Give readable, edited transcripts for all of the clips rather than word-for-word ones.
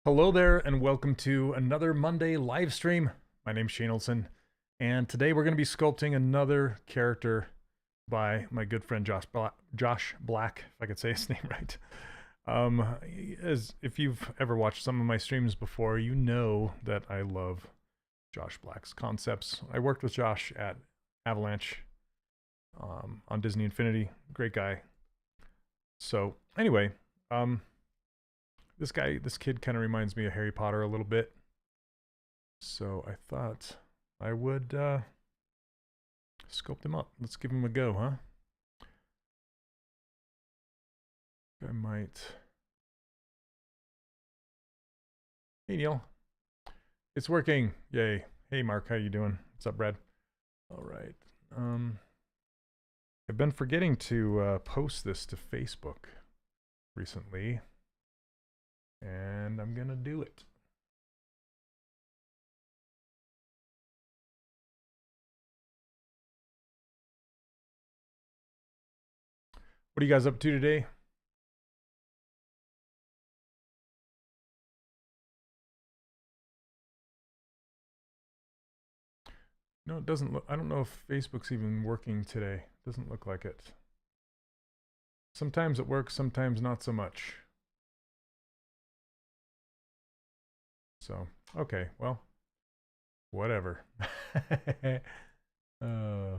Hello there, and welcome to another Monday live stream. My name's Shane Olson, and today we're going to be sculpting another character by my good friend Josh Black, if I could say his name right. As if you've ever watched some of my streams before, you know that I love Josh Black's concepts. I worked with Josh at Avalanche on Disney Infinity. Great guy. So anyway, this kid kind of reminds me of Harry Potter a little bit. So I thought I would sculpt him up. Let's give him a go, huh? I might. Hey, Neil. It's working. Yay. Hey, Mark. How you doing? What's up, Brad? All right. I've been forgetting to post this to Facebook recently, and I'm gonna do it. What are you guys up to today? No, it doesn't look. I don't know if Facebook's even working today. Doesn't look like it. Sometimes it works, sometimes not so much. So, okay, well, whatever. uh,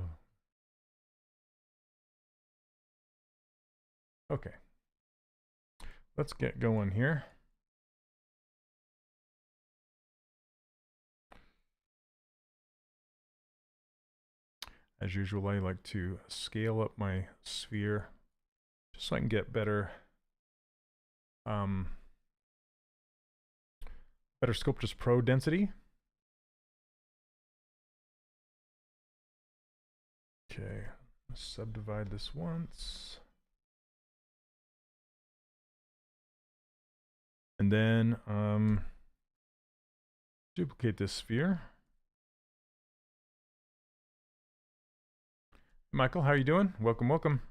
okay, let's get going here. As usual, I like to scale up my sphere just so I can get better better Sculptris Pro density. Okay, subdivide this once. And then duplicate this sphere. Michael, how are you doing? Welcome, welcome.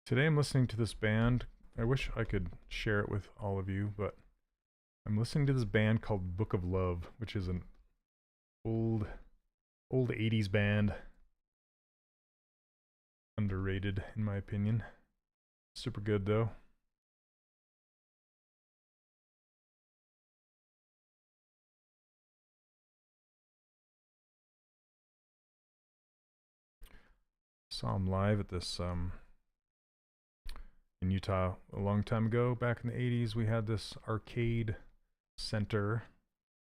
Today I'm listening to this band. I wish I could share it with all of you, but I'm listening to this band called Book of Love, which is an old 80s band. Underrated, in my opinion. Super good, though. Saw him live at this in Utah a long time ago. Back in the 80s, we had this arcade center.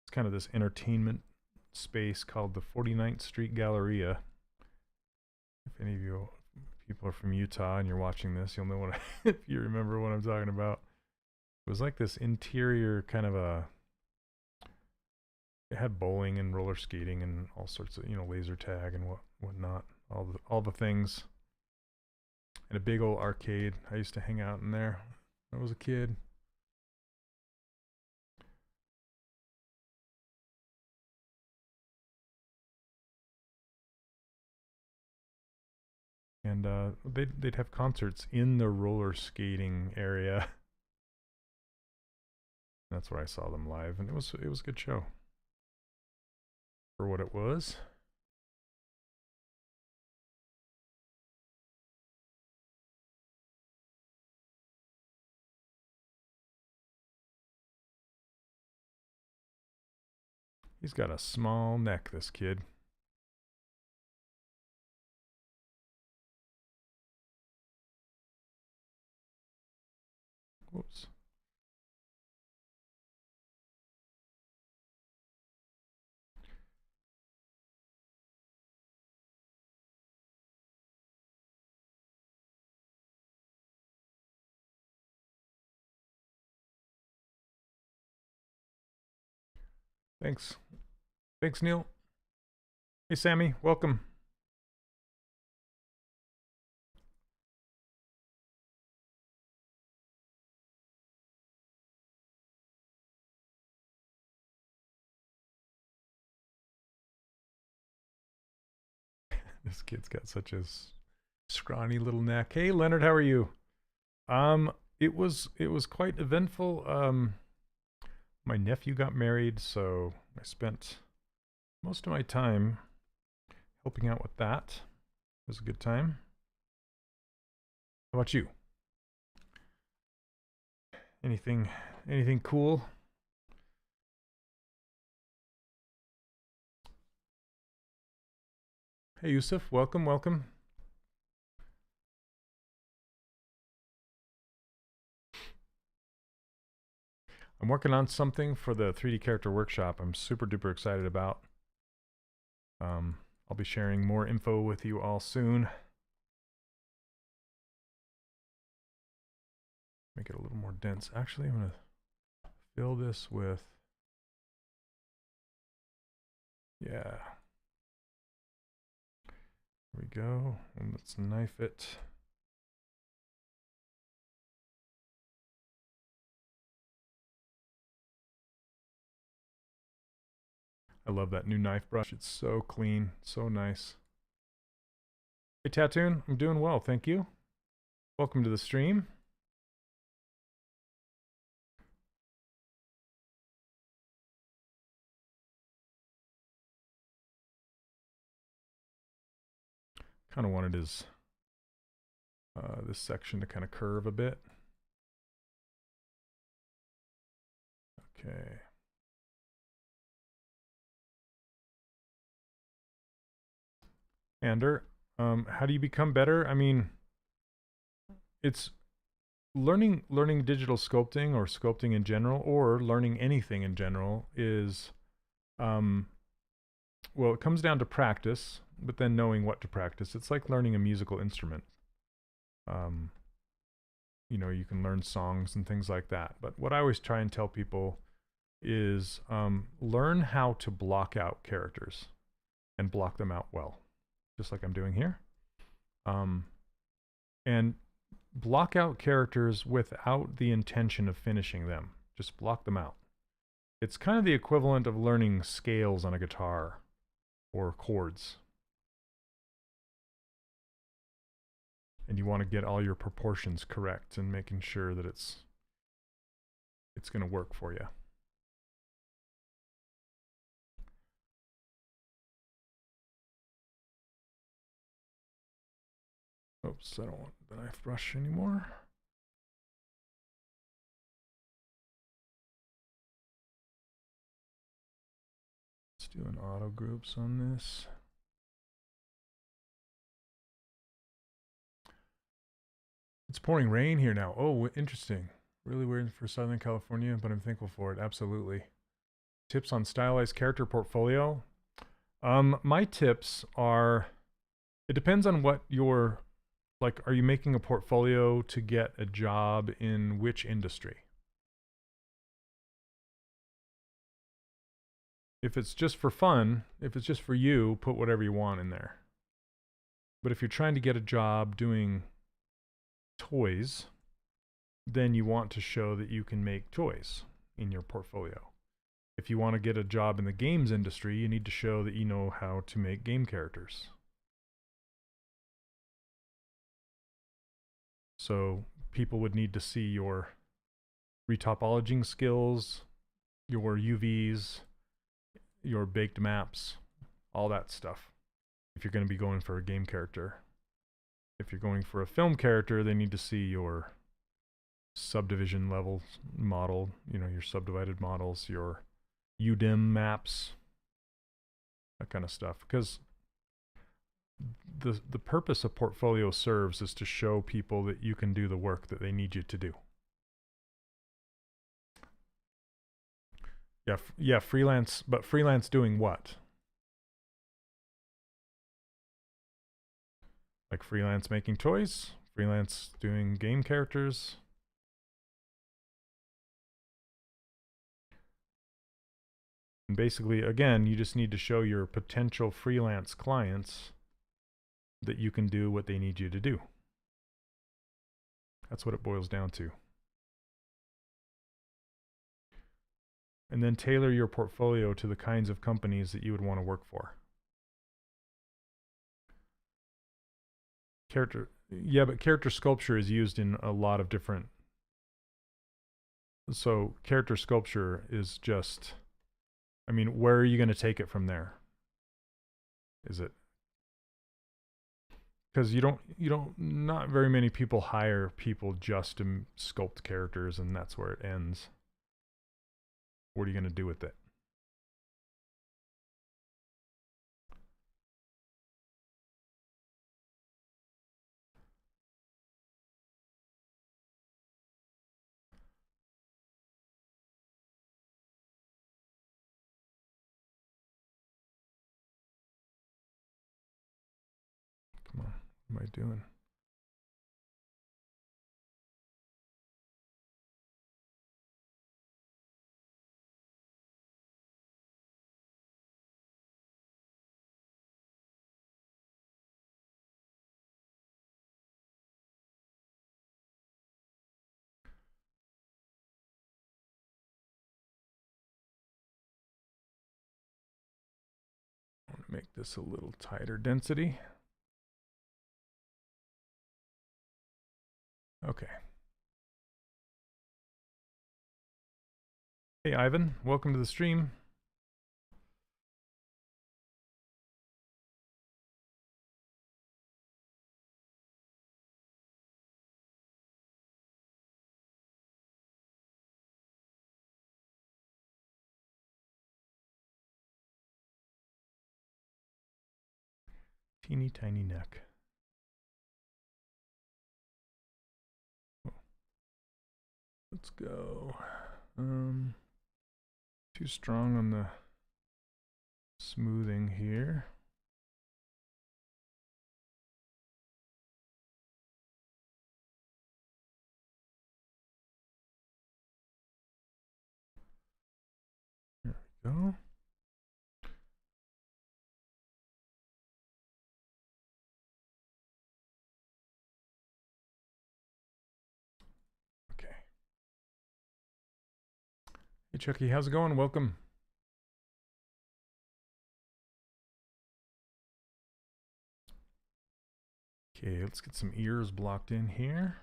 It's kind of this entertainment space called the 49th Street Galleria. If any of you people are from Utah and you're watching this, you'll know what if you remember what I'm talking about. It was like this interior kind of a. It had bowling and roller skating and all sorts of, laser tag and whatnot. All the things. And a big old arcade. I used to hang out in there when I was a kid. And they'd have concerts in the roller skating area. That's where I saw them live, and it was a good show for what it was. He's got a small neck, this kid. Whoops. Thanks. Thanks, Neil. Hey, Sammy. Welcome. This kid's got such a scrawny little neck. Hey, Leonard, how are you? It was quite eventful. My nephew got married, so I spent most of my time helping out with that. It was a good time. How about you? Anything cool? Hey, Yusuf, welcome, welcome. I'm working on something for the 3D character workshop I'm super duper excited about. I'll be sharing more info with you all soon. Make it a little more dense. Actually, I'm going to fill this with, yeah. There we go. And let's knife it. I love that new knife brush. It's so clean, so nice. Hey, Tattoon, I'm doing well, thank you. Welcome to the stream. Kind of wanted his this section to kind of curve a bit. Okay. Ander, how do you become better? I mean, it's learning digital sculpting or sculpting in general, or learning anything in general is, well, it comes down to practice, but then knowing what to practice. It's like learning a musical instrument. You know, you can learn songs and things like that. But what I always try and tell people is learn how to block out characters and block them out well, just like I'm doing here. And block out characters without the intention of finishing them. Just block them out. It's kind of the equivalent of learning scales on a guitar or chords. And you want to get all your proportions correct and making sure that it's going to work for you. Oops, I don't want the knife brush anymore. Let's do an auto groups on this. It's pouring rain here now. Oh, interesting. Really weird for Southern California, but I'm thankful for it. Absolutely. Tips on stylized character portfolio. My tips are, it depends on what your, like, are you making a portfolio to get a job in which industry? If it's just for fun, if it's just for you, put whatever you want in there. But if you're trying to get a job doing toys, then you want to show that you can make toys in your portfolio. If you want to get a job in the games industry, you need to show that you know how to make game characters. So people would need to see your retopologing skills, your UVs, your baked maps, all that stuff, if you're going to be going for a game character. If you're going for a film character, they need to see your subdivision level model, you know, your subdivided models, your UDIM maps, that kind of stuff. Because the purpose of portfolio serves is to show people that you can do the work that they need you to do. Yeah, freelance, but freelance doing what? Like freelance making toys, freelance doing game characters. And basically, again, you just need to show your potential freelance clients that you can do what they need you to do. That's what it boils down to. And then tailor your portfolio to the kinds of companies that you would want to work for. Yeah, but character sculpture is used in a lot of different. So character sculpture is just, I mean, where are you going to take it from there? Is it? Because not very many people hire people just to sculpt characters, and that's where it ends. What are you going to do with it? Come on, what am I doing? I want to make this a little tighter density. Okay. Hey, Ivan, welcome to the stream. Teeny tiny neck. Oh. Let's go. Too strong on the smoothing here. There we go. Okay. Hey Chucky, how's it going? Welcome. Okay, let's get some ears blocked in here.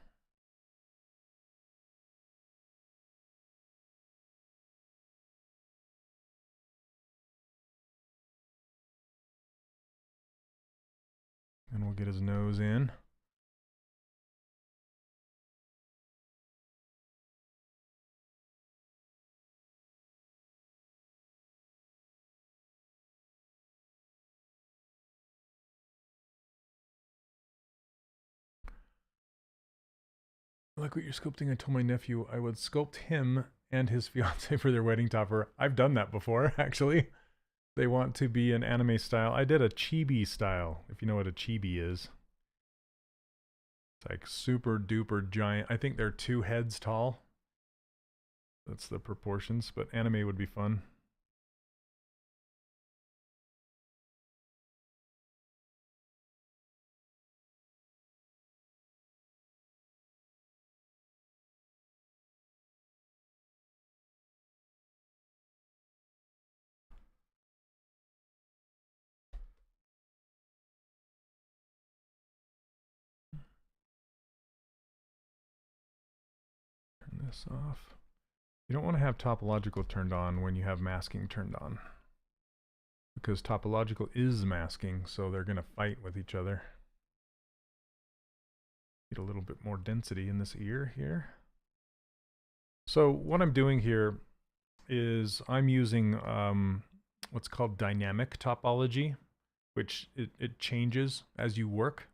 And we'll get his nose in. I like what you're sculpting. I told my nephew I would sculpt him and his fiance for their wedding topper. I've done that before, actually. They want to be an anime style. I did a chibi style, if you know what a chibi is. It's like super duper giant. I think they're 2 heads tall. That's the proportions, but anime would be fun. Turn this off. You don't want to have topological turned on when you have masking turned on, because topological is masking, so they're going to fight with each other. Get a little bit more density in this ear here. So what I'm doing here is I'm using what's called dynamic topology, which it changes as you work.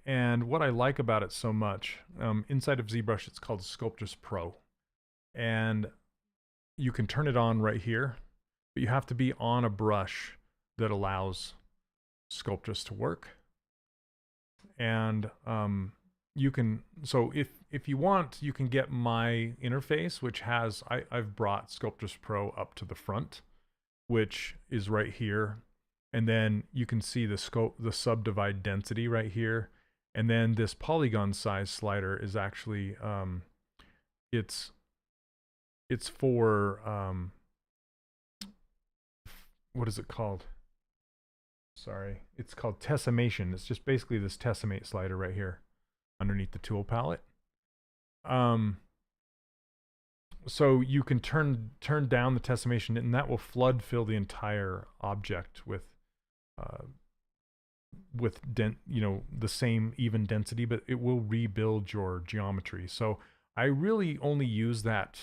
And what I like about it so much, inside of ZBrush, it's called Sculptris Pro. And you can turn it on right here, but you have to be on a brush that allows Sculptris to work. And you can, so if you want, you can get my interface, which has, I've brought Sculptris Pro up to the front, which is right here. And then you can see the subdivide density right here. And then this polygon size slider is actually, it's for, what is it called? Sorry, it's called Tessimation. It's just basically this Tessimate slider right here underneath the tool palette. So you can turn down the Tessimation, and that will flood fill the entire object with the same even density, but it will rebuild your geometry. So I really only use that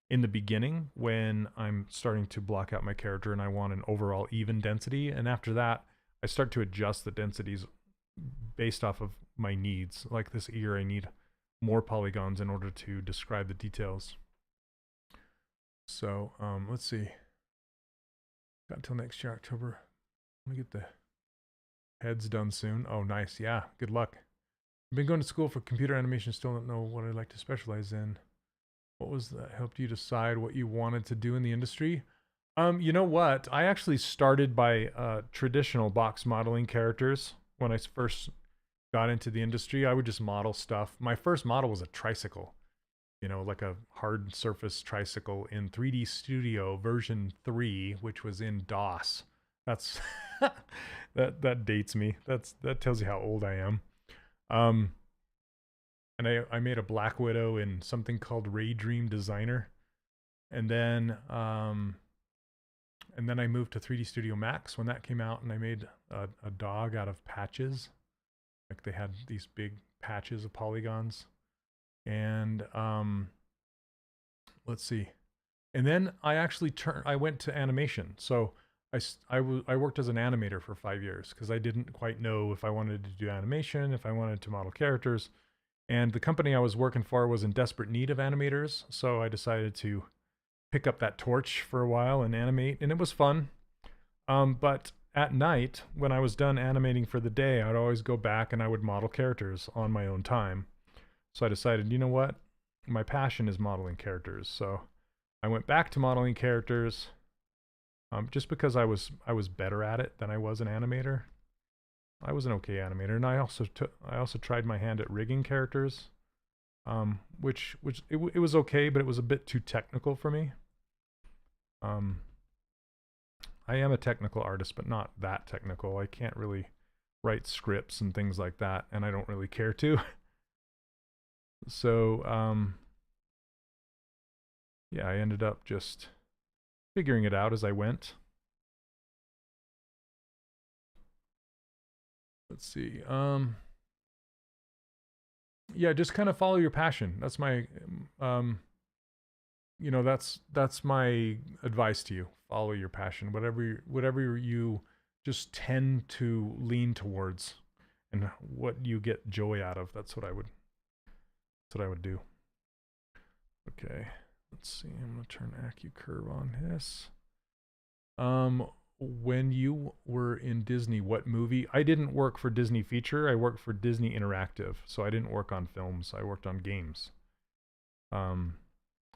in the beginning when I'm starting to block out my character and I want an overall even density. And after that, I start to adjust the densities based off of my needs. Like this ear, I need more polygons in order to describe the details. So let's see. Got until next year, October. Let me get the heads done soon. Oh, nice. Yeah, good luck. I've been going to school for computer animation. Still don't know what I'd like to specialize in. What was that helped you decide what you wanted to do in the industry? You know what? I actually started by traditional box modeling characters. When I first got into the industry, I would just model stuff. My first model was a tricycle, you know, like a hard surface tricycle in 3D Studio version 3, which was in DOS. That's that dates me. That tells you how old I am. And I made a Black Widow in something called Ray Dream Designer, and then I moved to 3D Studio Max when that came out, and I made a dog out of patches. Like they had these big patches of polygons, and let's see, and then I went to animation. So I worked as an animator for 5 years because I didn't quite know if I wanted to do animation, if I wanted to model characters. And the company I was working for was in desperate need of animators, so I decided to pick up that torch for a while and animate, and it was fun. But at night, when I was done animating for the day, I'd always go back and I would model characters on my own time. So I decided, you know what? My passion is modeling characters. So I went back to modeling characters just because I was better at it than I was an animator. I was an okay animator, and I also tried my hand at rigging characters, which it was okay, but it was a bit too technical for me. I am a technical artist, but not that technical. I can't really write scripts and things like that, and I don't really care to. So yeah, I ended up just figuring it out as I went. Let's see. Yeah, just kind of follow your passion. That's my that's my advice to you. Follow your passion. Whatever you just tend to lean towards and what you get joy out of. That's what I would do. Okay. Let's see. I'm going to turn AccuCurve on this. When you were in Disney, what movie? I didn't work for Disney Feature. I worked for Disney Interactive. So I didn't work on films. I worked on games. And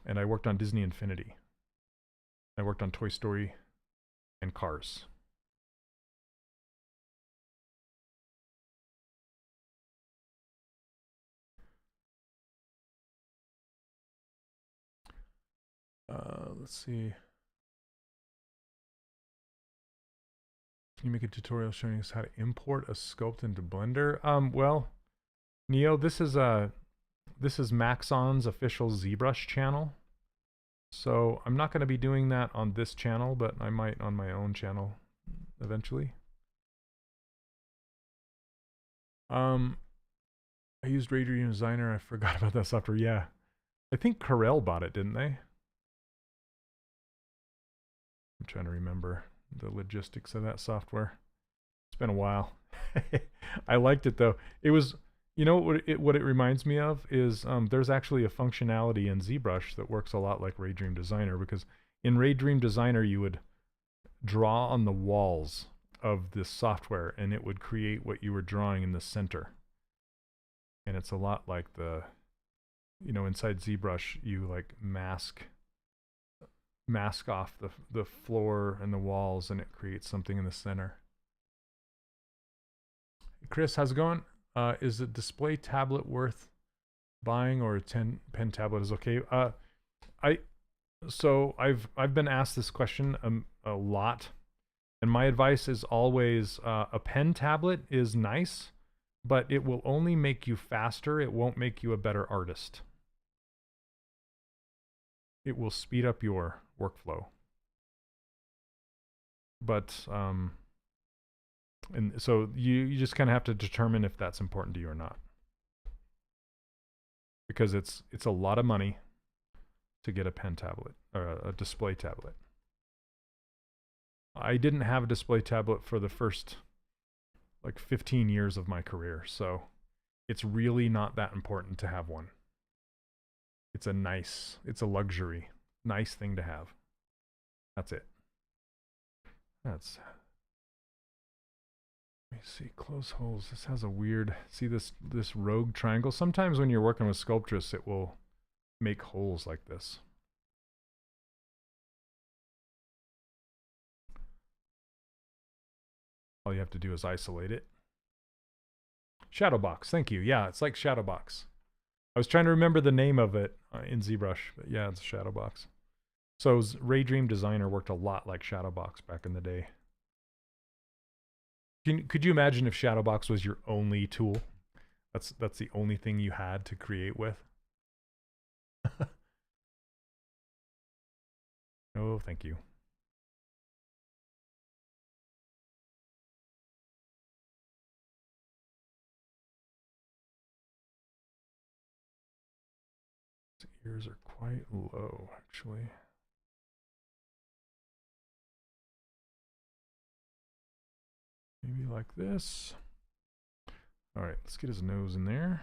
I worked on Disney Infinity. I worked on Toy Story and Cars. Let's see. Can you make a tutorial showing us how to import a sculpt into Blender? Well, Neo, this is Maxon's official ZBrush channel. So I'm not going to be doing that on this channel, but I might on my own channel eventually. I used Ray Dream Designer. I forgot about that software. Yeah. I think Corel bought it, didn't they? I'm trying to remember the logistics of that software. It's been a while. I liked it though. It was, you know what it reminds me of is there's actually a functionality in ZBrush that works a lot like Ray Dream Designer, because in Ray Dream Designer you would draw on the walls of this software and it would create what you were drawing in the center. And it's a lot like the, you know, inside ZBrush you like mask off the floor and the walls, and it creates something in the center. Chris, how's it going? Is a display tablet worth buying, or a 10-pen tablet is okay? So I've been asked this question a lot, And my advice is always a pen tablet is nice, but it will only make you faster. It won't make you a better artist. It will speed up your workflow. But, and so you just kind of have to determine if that's important to you or not. Because it's a lot of money to get a pen tablet, or a display tablet. I didn't have a display tablet for the first like 15 years of my career, so it's really not that important to have one. It's a luxury, nice thing to have. That's it. Let me see, close holes. This has a weird, see this rogue triangle? Sometimes when you're working with Sculptress, it will make holes like this. All you have to do is isolate it. Shadowbox, thank you. Yeah, it's like Shadowbox. I was trying to remember the name of it in ZBrush, but yeah, it's a Shadowbox. So Ray Dream Designer worked a lot like Shadowbox back in the day. Could you imagine if Shadowbox was your only tool? That's the only thing you had to create with. Oh, thank you. His ears are quite low, actually. Maybe like this. All right, let's get his nose in there.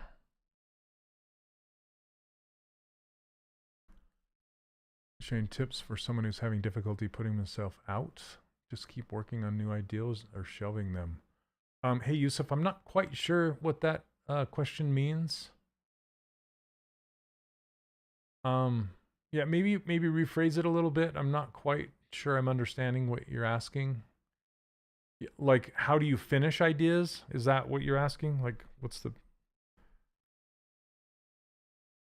Sharing tips for someone who's having difficulty putting themselves out. Just keep working on new ideas or shelving them. Hey, Yusuf, I'm not quite sure what that question means. Yeah, maybe rephrase it a little bit. I'm not quite sure I'm understanding what you're asking. Like, how do you finish ideas? Is that what you're asking? Like, what's the...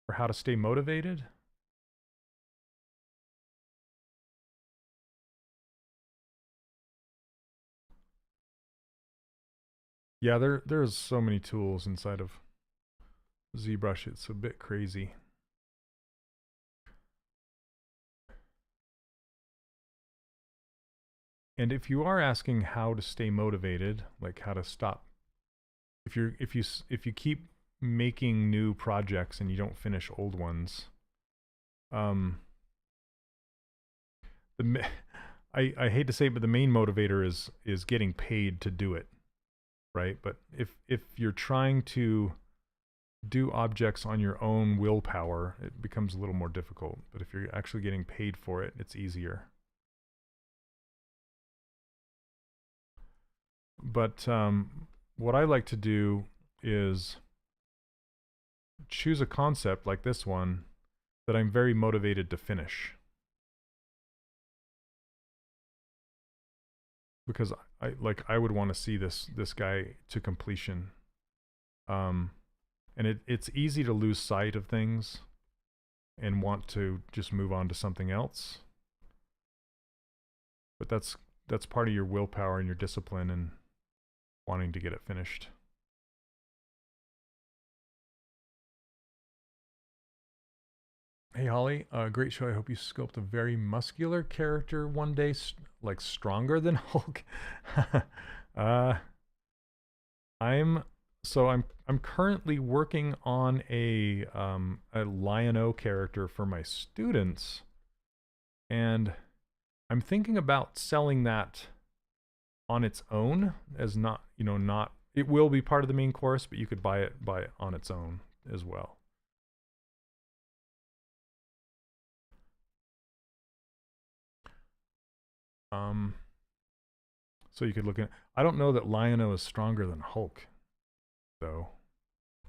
Or how to stay motivated? Yeah, there's so many tools inside of ZBrush. It's a bit crazy. And if you are asking how to stay motivated, like how to stop, if you keep making new projects and you don't finish old ones, I hate to say it, but the main motivator is getting paid to do it, right? But if you're trying to do objects on your own willpower, it becomes a little more difficult. But if you're actually getting paid for it, it's easier. But what I like to do is choose a concept like this one that I'm very motivated to finish. Because I would want to see this guy to completion. And it's easy to lose sight of things and want to just move on to something else. But that's part of your willpower and your discipline and wanting to get it finished. Hey Holly, great show. I hope you sculpt a very muscular character one day, like stronger than Hulk. I'm currently working on a Lion-O character for my students, and I'm thinking about selling that on its own as not, it will be part of the main course, but you could buy it on its own as well. So you could look at, I don't know that Lion-O is stronger than Hulk, though.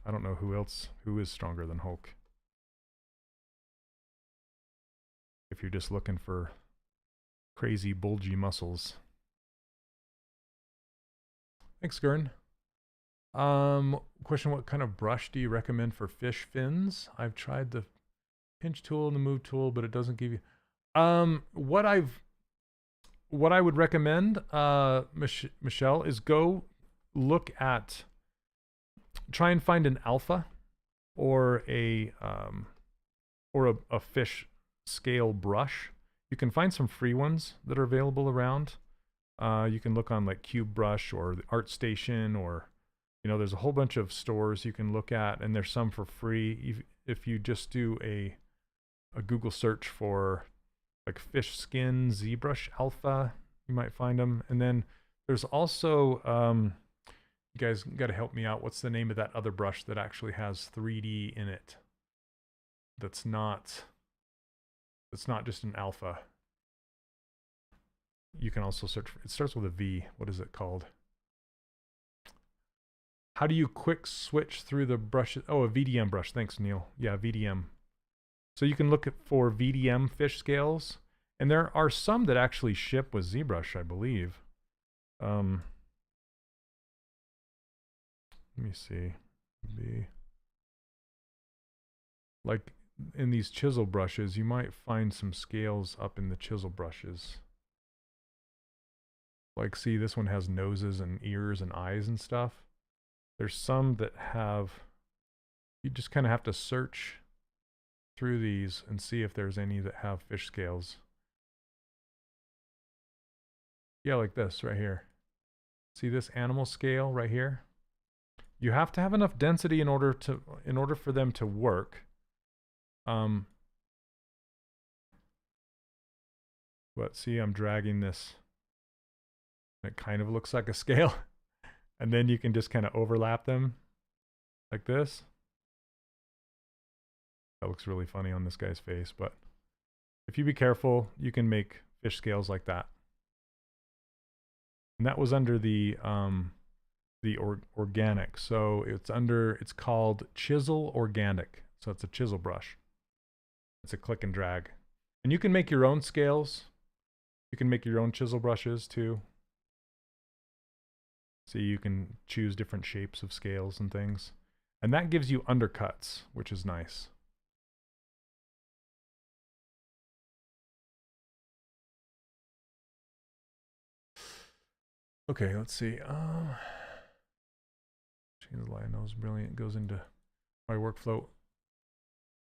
I don't know who is stronger than Hulk. If you're just looking for crazy bulgy muscles. Thanks, Gurn. Question, what kind of brush do you recommend for fish fins? I've tried the pinch tool and the move tool, but it doesn't give you... what I would recommend, Michelle, is go look at, try and find an alpha or a fish scale brush. You can find some free ones that are available around. You can look on like ZBrush or the ArtStation, or there's a whole bunch of stores you can look at, and there's some for free. If you just do a Google search for like fish skin ZBrush alpha, you might find them. And then there's also you guys got to help me out. What's the name of that other brush that actually has 3D in it? That's not just an alpha. You can also search for, it starts with a V. What is it called? How do you quick switch through the brushes? Oh, a VDM brush. Thanks, Neil. Yeah, VDM. So you can look for VDM fish scales, and there are some that actually ship with ZBrush, I believe. Let me see. Like in these chisel brushes, you might find some scales up in the chisel brushes. Like, see, this one has noses and ears and eyes and stuff. There's some that have, you just kind of have to search through these and see if there's any that have fish scales. Yeah, like this right here. See this animal scale right here? You have to have enough density in order for them to work. But see, I'm dragging this. It kind of looks like a scale. And then you can just kind of overlap them like this. That looks really funny on this guy's face, but if you be careful, you can make fish scales like that. And that was under the organic. So it's called Chisel Organic. So it's a chisel brush. It's a click and drag. And you can make your own scales. You can make your own chisel brushes too. So you can choose different shapes of scales and things. And that gives you undercuts, which is nice. Okay, let's see. Change the line nose, brilliant. Goes into my workflow.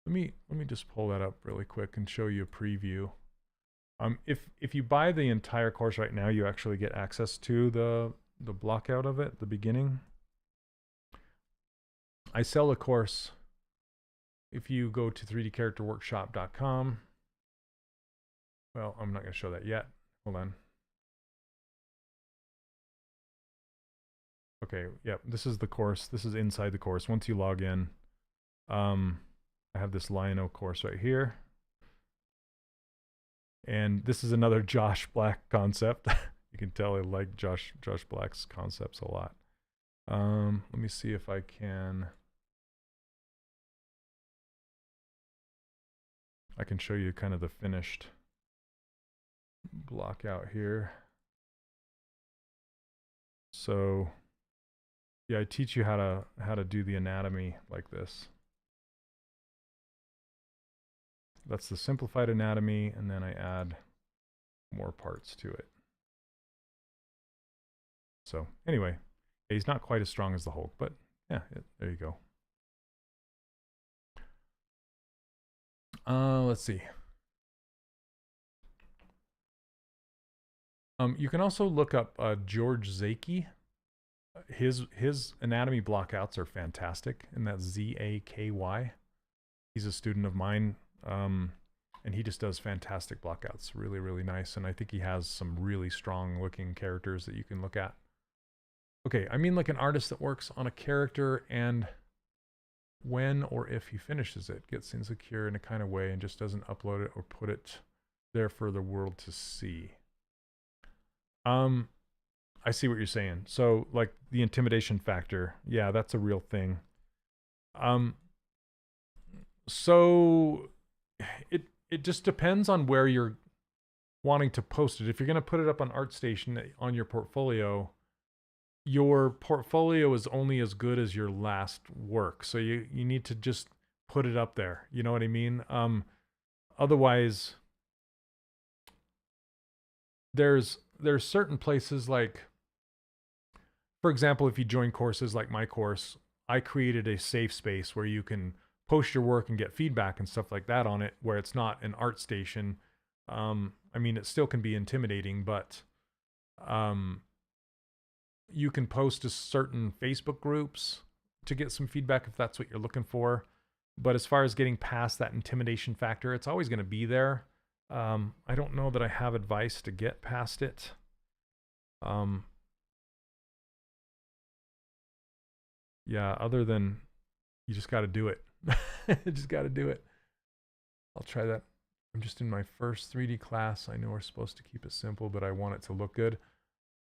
Let me just pull that up really quick and show you a preview. If you buy the entire course right now, you actually get access to the block out of it, the beginning. I sell a course. If you go to 3dcharacterworkshop.com, well, I'm not going to show that yet. Hold on. Okay, yep, this is the course. This is inside the course. Once you log in, I have this Lino course right here. And this is another Josh Black concept. You can tell I like Josh Black's concepts a lot. Let me see if I can show you kind of the finished block out here. So yeah, I teach you how to do the anatomy like this. That's the simplified anatomy, and then I add more parts to it. So anyway, he's not quite as strong as the Hulk, but yeah, there you go. Let's see. You can also look up George Zaky. His anatomy blockouts are fantastic, and that's Z-A-K-Y. He's a student of mine, and he just does fantastic blockouts. Really, really nice, and I think he has some really strong-looking characters that you can look at. Okay, I mean like an artist that works on a character and when or if he finishes it, gets insecure in a kind of way and just doesn't upload it or put it there for the world to see. I see what you're saying. So like the intimidation factor, yeah, that's a real thing. So it just depends on where you're wanting to post it. If you're going to put it up on ArtStation on your portfolio is only as good as your last work. So you need to just put it up there. You know what I mean? Otherwise, there's certain places like, for example, if you join courses like my course, I created a safe space where you can post your work and get feedback and stuff like that on it, where it's not an art station. I mean, it still can be intimidating, but you can post to certain Facebook groups to get some feedback if that's what you're looking for. But as far as getting past that intimidation factor, it's always going to be there. I don't know that I have advice to get past it. Yeah, other than you just got to do it. You just got to do it. I'll try that. I'm just in my first 3D class. I know we're supposed to keep it simple, but I want it to look good.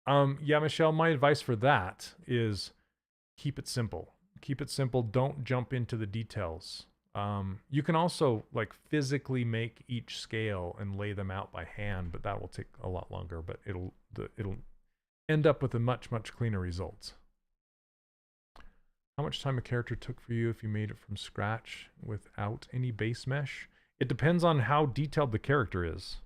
Yeah, Michelle, my advice for that is keep it simple. Keep it simple. Don't jump into the details. You can also like physically make each scale and lay them out by hand, but that will take a lot longer, but it'll end up with a much cleaner result. How much time a character took for you if you made it from scratch without any base mesh? It depends on how detailed the character is.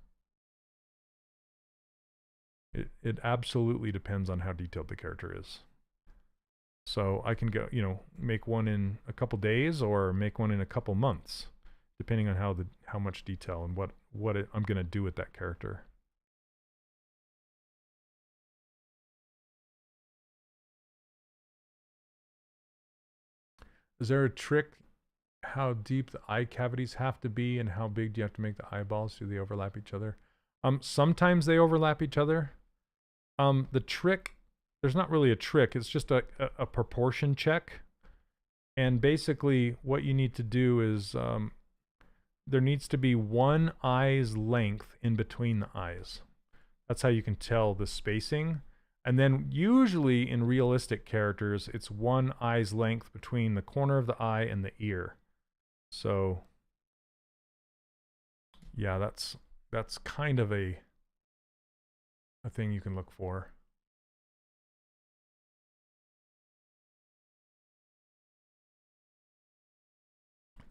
It absolutely depends on how detailed the character is. So I can go, make one in a couple days or make one in a couple months, depending on how much detail and what I'm going to do with that character. Is there a trick how deep the eye cavities have to be and how big do you have to make the eyeballs? Do they overlap each other? Sometimes they overlap each other. The trick, there's not really a trick. It's just a proportion check. And basically what you need to do is there needs to be one eye's length in between the eyes. That's how you can tell the spacing. And then usually in realistic characters, it's one eye's length between the corner of the eye and the ear. So yeah, that's kind of a thing you can look for.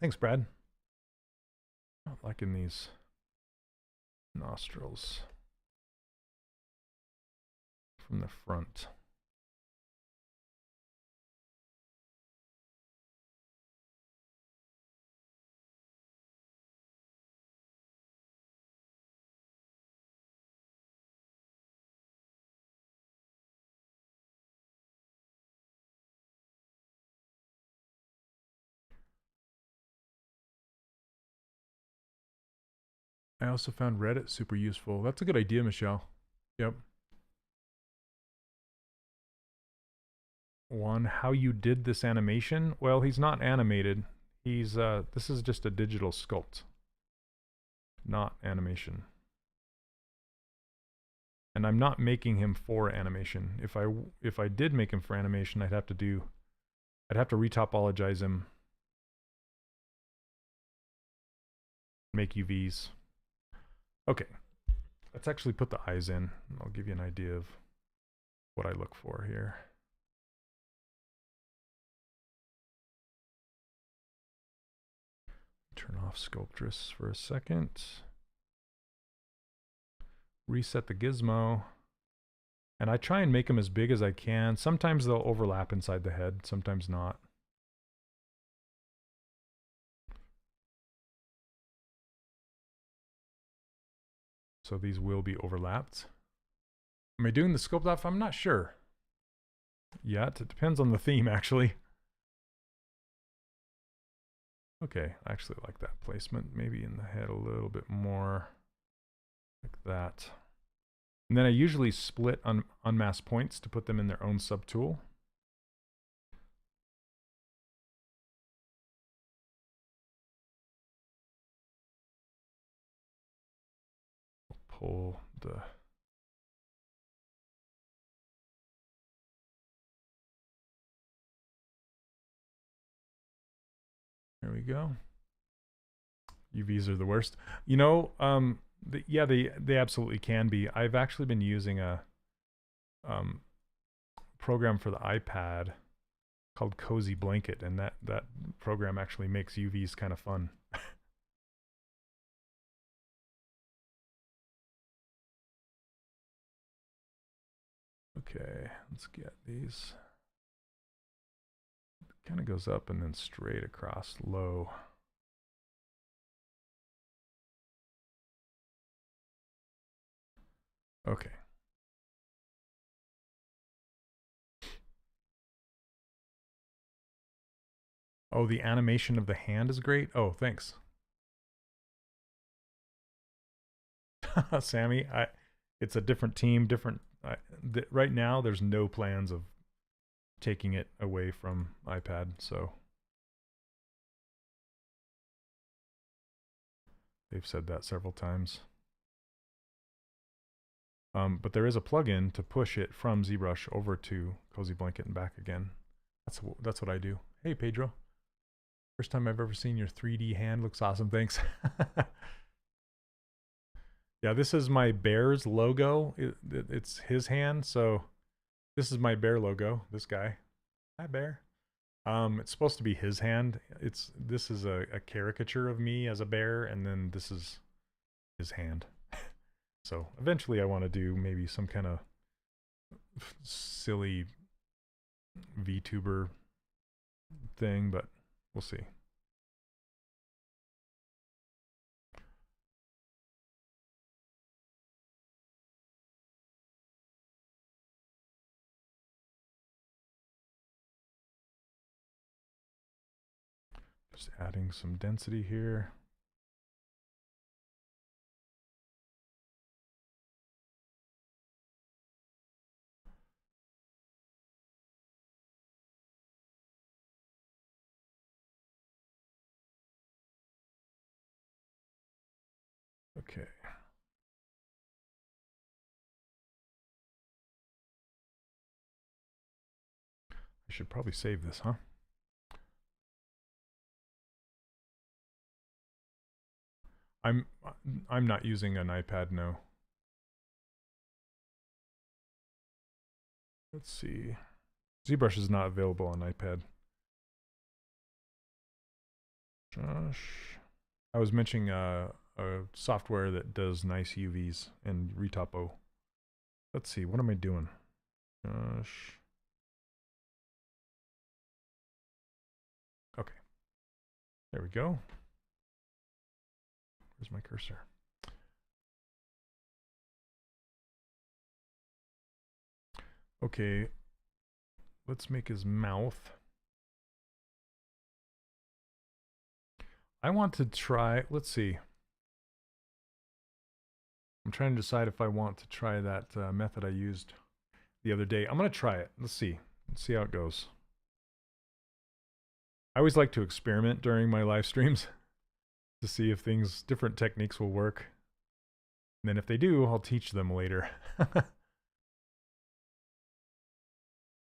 Thanks, Brad. Not liking these nostrils from the front. I also found Reddit super useful. That's a good idea, Michelle. Yep. One, how you did this animation? Well, he's not animated. He's this is just a digital sculpt, not animation. And I'm not making him for animation. If I did make him for animation, I'd have to retopologize him, make UVs. Okay, let's actually put the eyes in. I'll give you an idea of what I look for here. Turn off Sculptress for a second. Reset the gizmo. And I try and make them as big as I can. Sometimes they'll overlap inside the head, sometimes not. So these will be overlapped. Am I doing the sculpt off? I'm not sure yet. It depends on the theme, actually. Okay, I actually like that placement. Maybe in the head a little bit more like that. And then I usually split unmasked points to put them in their own subtool. Pull the there we go. UVs are the worst. You know, yeah, they absolutely can be. I've actually been using a program for the iPad called Cozy Blanket, and that program actually makes UVs kind of fun. Okay, let's get these. Kind of goes up and then straight across low. Okay. Oh, the animation of the hand is great. Oh, thanks. Sammy, it's a different team, different right now there's no plans of taking it away from iPad, so they've said that several times. But there is a plugin to push it from ZBrush over to Cozy Blanket and back again. That's what I do. Hey, Pedro. First time I've ever seen your 3D hand. Looks awesome. Thanks. Yeah, this is my bear's logo. It's his hand, so this is my bear logo. This guy. Hi, bear. It's supposed to be his hand. This is a caricature of me as a bear, and then this is his hand. So eventually I want to do maybe some kind of silly VTuber thing, but we'll see. Just adding some density here. Okay. I should probably save this, huh? I'm not using an iPad, no. Let's see. ZBrush is not available on iPad. Josh, I was mentioning a software that does nice UVs and Retopo. Let's see, what am I doing? Josh. Okay. There we go. Where's my cursor? Okay. Let's make his mouth. I want to try, let's see. I'm trying to decide if I want to try that method I used the other day. I'm going to try it. Let's see. Let's see how it goes. I always like to experiment during my live streams to see if different techniques will work. And then if they do, I'll teach them later.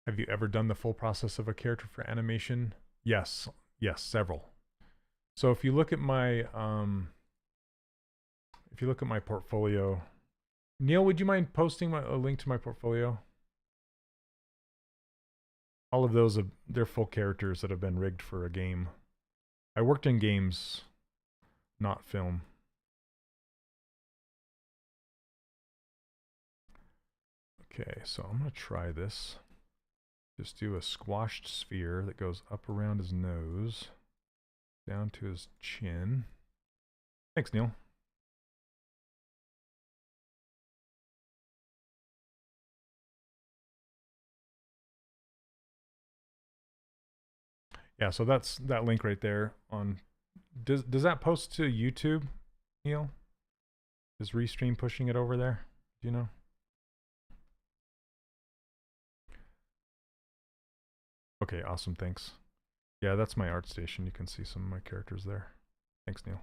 Have you ever done the full process of a character for animation? Yes. Yes, several. So if you look at my portfolio, Neil, would you mind posting a link to my portfolio? All of those they're full characters that have been rigged for a game. I worked in games, not film. Okay, so I'm gonna try this. Just do a squashed sphere that goes up around his nose, down to his chin. Thanks, Neil. Yeah, so that's that link right there on. Does that post to YouTube, Neil? Is Restream pushing it over there? Do you know? Okay, awesome, thanks. Yeah, that's my art station. You can see some of my characters there. Thanks, Neil.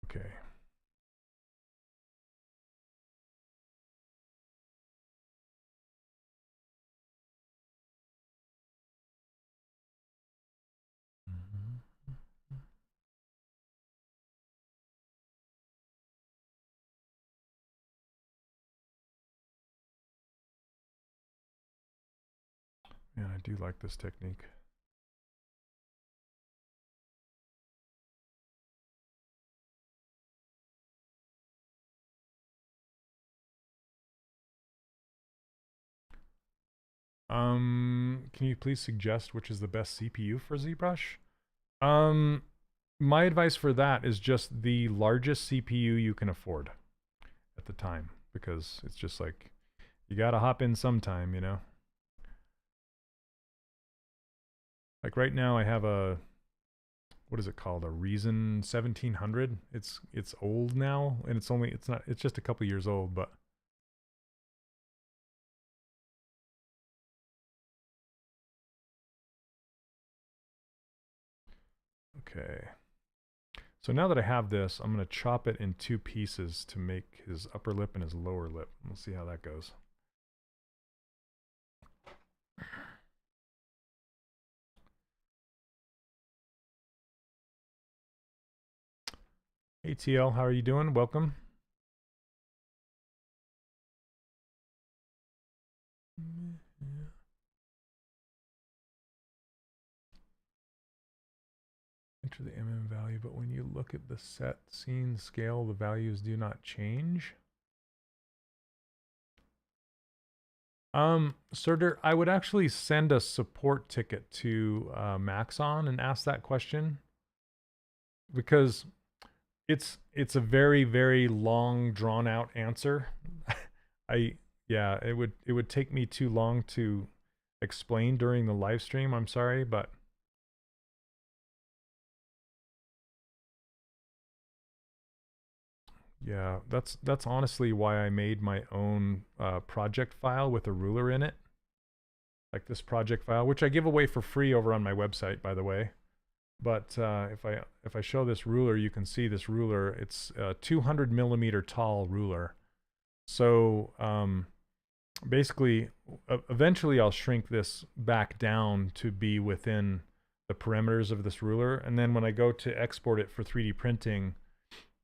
Okay. Yeah, I do like this technique. Can you please suggest which is the best CPU for ZBrush? My advice for that is just the largest CPU you can afford at the time, because it's just like, you gotta hop in sometime, you know? Like right now I have a, what is it called? A Reason 1700. It's old now, and it's just a couple years old, but okay. So now that I have this, I'm going to chop it in 2 pieces to make his upper lip and his lower lip. We'll see how that goes. Hey TL, how are you doing? Welcome. Enter the mm value, but when you look at the set scene scale, the values do not change. Surder, I would actually send a support ticket to Maxon and ask that question, because it's a very, very long, drawn out answer. Yeah, it would take me too long to explain during the live stream. I'm sorry, but yeah, that's honestly why I made my own project file with a ruler in it. Like this project file, which I give away for free over on my website, by the way. But if I show this ruler, you can see this ruler. It's a 200 millimeter tall ruler. So basically, eventually I'll shrink this back down to be within the parameters of this ruler. And then when I go to export it for 3D printing,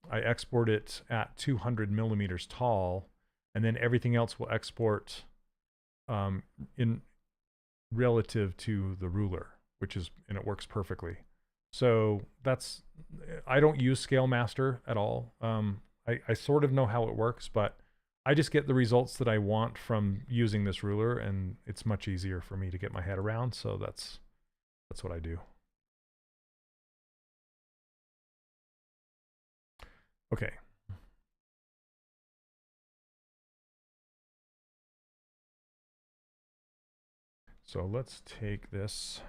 I export it at 200 millimeters tall, and then everything else will export in relative to the ruler, and it works perfectly. So I don't use Scale Master at all. I sort of know how it works, but I just get the results that I want from using this ruler, and it's much easier for me to get my head around. So that's what I do. Okay. So let's take this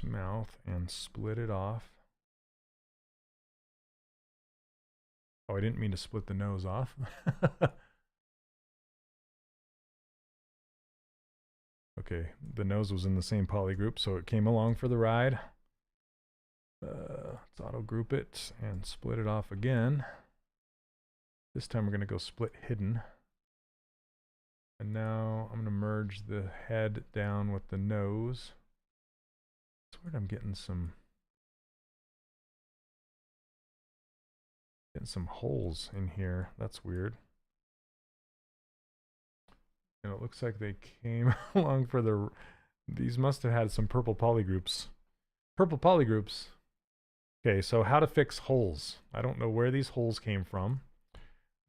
mouth and split it off. Oh, I didn't mean to split the nose off. Okay, the nose was in the same poly group, so it came along for the ride. Let's auto group it and split it off again. This time we're going to go split hidden. And now I'm going to merge the head down with the nose. It's weird, I'm getting some holes in here. That's weird. And it looks like they came along for these must have had some purple polygroups. Purple polygroups. Okay, so how to fix holes. I don't know where these holes came from,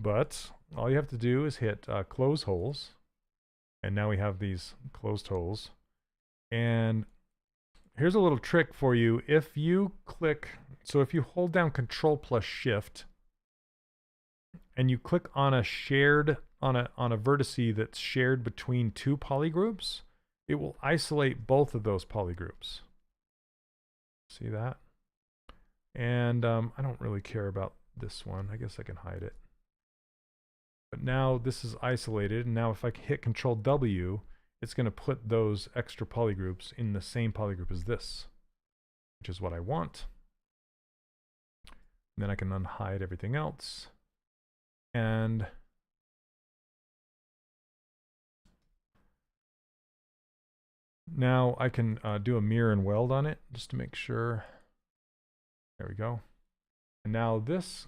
but all you have to do is hit close holes. And now we have these closed holes. And here's a little trick for you. If you hold down Control plus Shift, and you click on a vertice that's shared between 2 polygroups, it will isolate both of those polygroups. See that? And I don't really care about this one. I guess I can hide it. But now this is isolated, and now if I hit Control W, it's going to put those extra polygroups in the same polygroup as this, which is what I want. And then I can unhide everything else. And now I can do a mirror and weld on it just to make sure. There we go. And now this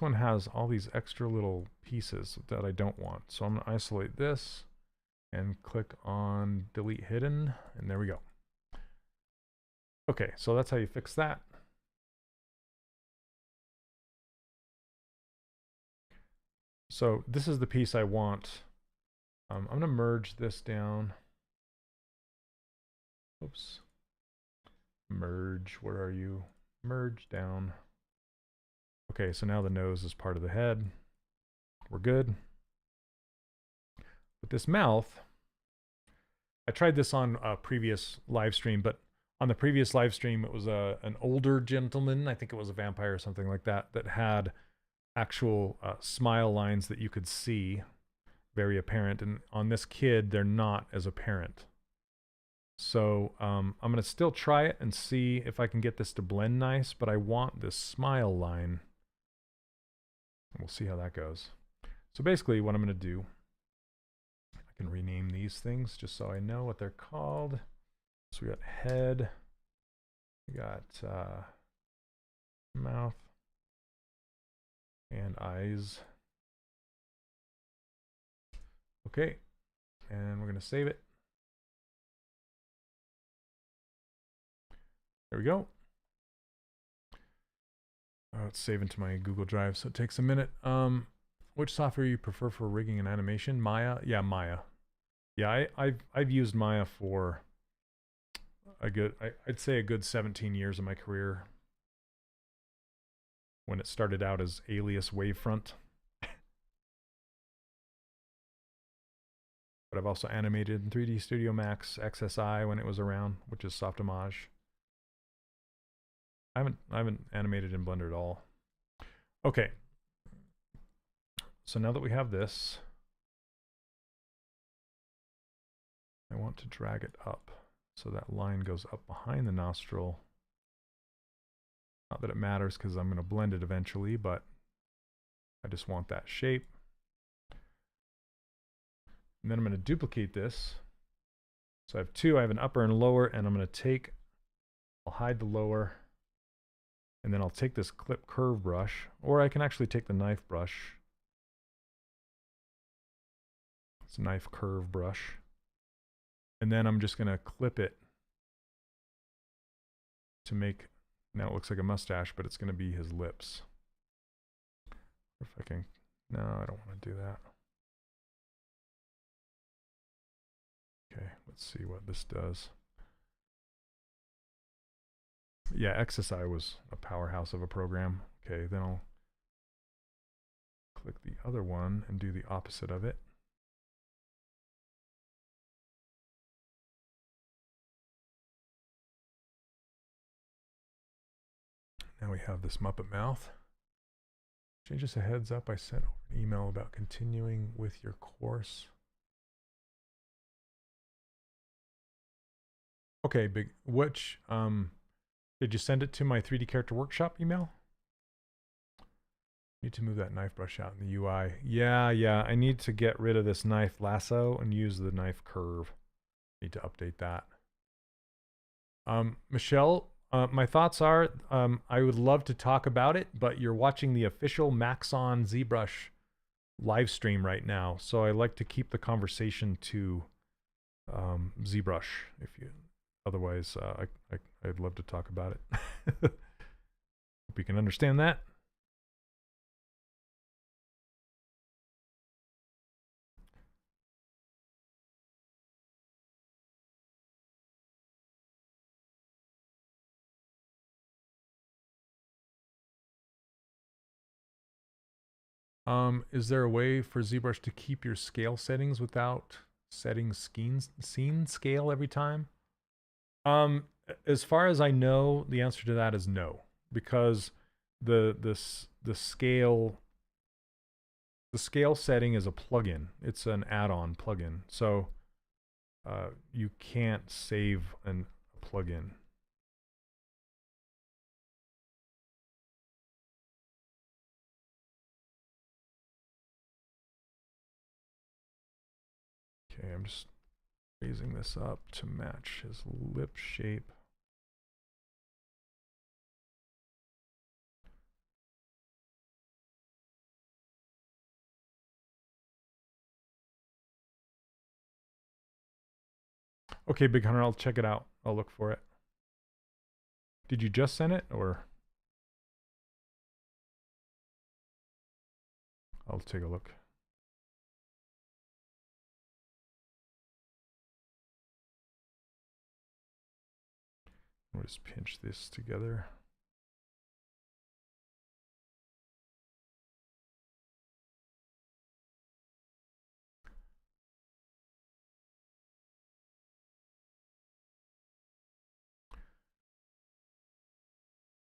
one has all these extra little pieces that I don't want. So I'm going to isolate this and click on delete hidden, and there we go. Okay, so that's how you fix that. So this is the piece I want I'm going to merge this down. Oops. Merge, where are you? Merge down. Okay, so now the nose is part of the head. We're good. With this mouth, I tried this on a previous live stream, but on the previous live stream, it was an older gentleman, I think it was a vampire or something like that, that had actual smile lines that you could see, very apparent. And on this kid, they're not as apparent. So I'm going to still try it and see if I can get this to blend nice, but I want this smile line. We'll see how that goes. So basically what I'm going to do, I can rename these things just so I know what they're called. So we got head, we got mouth, and eyes. Okay, and we're going to save it. There we go. Oh, it's saving to my Google Drive, so it takes a minute. Which software you prefer for rigging and animation? Maya? Yeah, Maya. Yeah, I've used Maya for a good, I'd say a good 17 years of my career. When it started out as Alias Wavefront. But I've also animated in 3D Studio Max, XSI when it was around, which is Softimage. I haven't animated in Blender at all. Okay. So now that we have this, I want to drag it up so that line goes up behind the nostril. Not that it matters because I'm going to blend it eventually, but I just want that shape. And then I'm going to duplicate this. So I have two. I have an upper and lower, and I'm going to take, I'll hide the lower, and then I'll take this clip curve brush, or I can actually take the knife brush. It's a knife curve brush. And then I'm just going to clip it to make, now it looks like a mustache, but it's going to be his lips. If I can, no, I don't want to do that. Okay, let's see what this does. Yeah, XSI was a powerhouse of a program. Okay, then I'll click the other one and do the opposite of it. Now we have this Muppet mouth. Changes a heads up. I sent an email about continuing with your course. Okay, big. Which did you send it to my 3D Character Workshop email? Need to move that knife brush out in the UI. Yeah, I need to get rid of this knife lasso and use the knife curve. Need to update that. Michelle, my thoughts are, I would love to talk about it, but you're watching the official Maxon ZBrush live stream right now, so I like to keep the conversation to ZBrush. If you, otherwise, I'd love to talk about it. Hope you can understand that. Is there a way for ZBrush to keep your scale settings without setting scene scale every time? As far as I know, the answer to that is no, because the scale setting is a plugin. It's an add-on plugin, so you can't save a plugin. Okay, I'm just raising this up to match his lip shape. Okay, Big Hunter, I'll check it out. I'll look for it. Did you just send it, or? I'll take a look. We'll just pinch this together.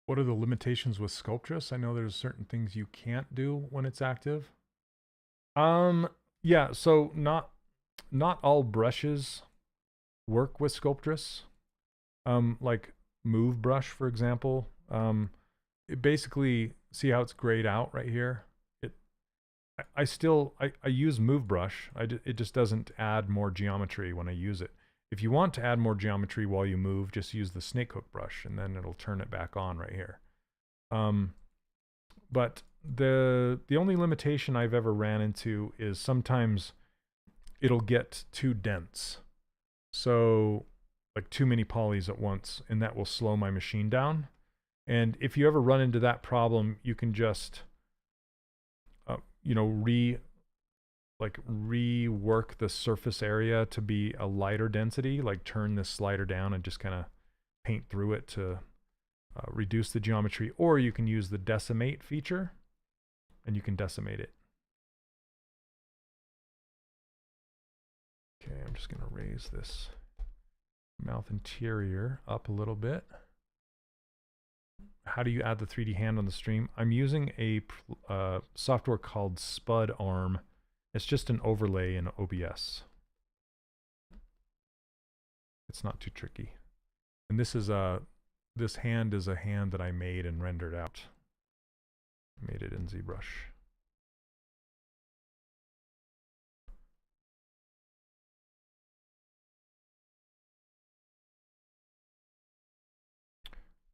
What are the limitations with Sculptress? I know there's certain things you can't do when it's active. Yeah, so not all brushes work with Sculptress. Like Move Brush, for example. It basically, see how it's grayed out right here? I use Move Brush. It just doesn't add more geometry when I use it. If you want to add more geometry while you move, just use the snake hook brush and then it'll turn it back on right here. But the only limitation I've ever ran into is sometimes it'll get too dense. So like too many polys at once, and that will slow my machine down. And if you ever run into that problem, you can just you know, rework the surface area to be a lighter density, like turn this slider down and just kind of paint through it to reduce the geometry. Or you can use the decimate feature and you can decimate it. Okay, I'm just going to raise this mouth interior up a little bit. How do you add the 3D hand on the stream? I'm using a software called Spud Arm. It's just an overlay in OBS. It's not too tricky. And this is this hand is a hand that I made and rendered out. I made it in ZBrush.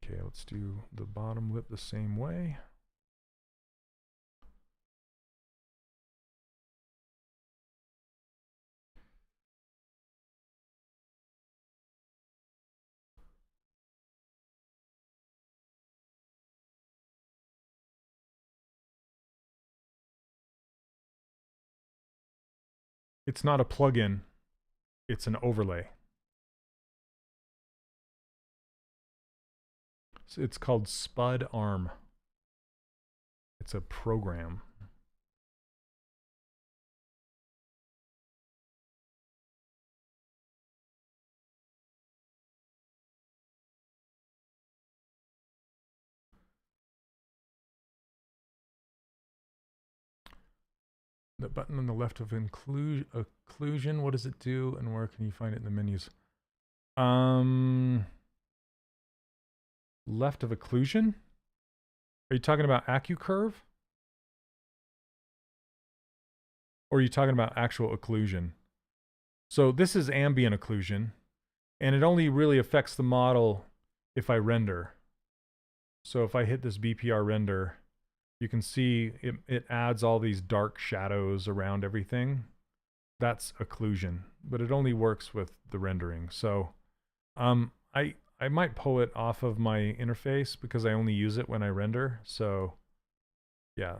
Okay, let's do the bottom lip the same way. It's not a plugin, it's an overlay. So it's called Spud Arm. It's a program. The button on the left of occlusion, what does it do and where can you find it in the menus? Left of occlusion? Are you talking about AccuCurve? Or are you talking about actual occlusion? So this is ambient occlusion, and it only really affects the model if I render. So if I hit this BPR render, you can see it adds all these dark shadows around everything. That's occlusion, but it only works with the rendering. So I might pull it off of my interface because I only use it when I render. So yeah,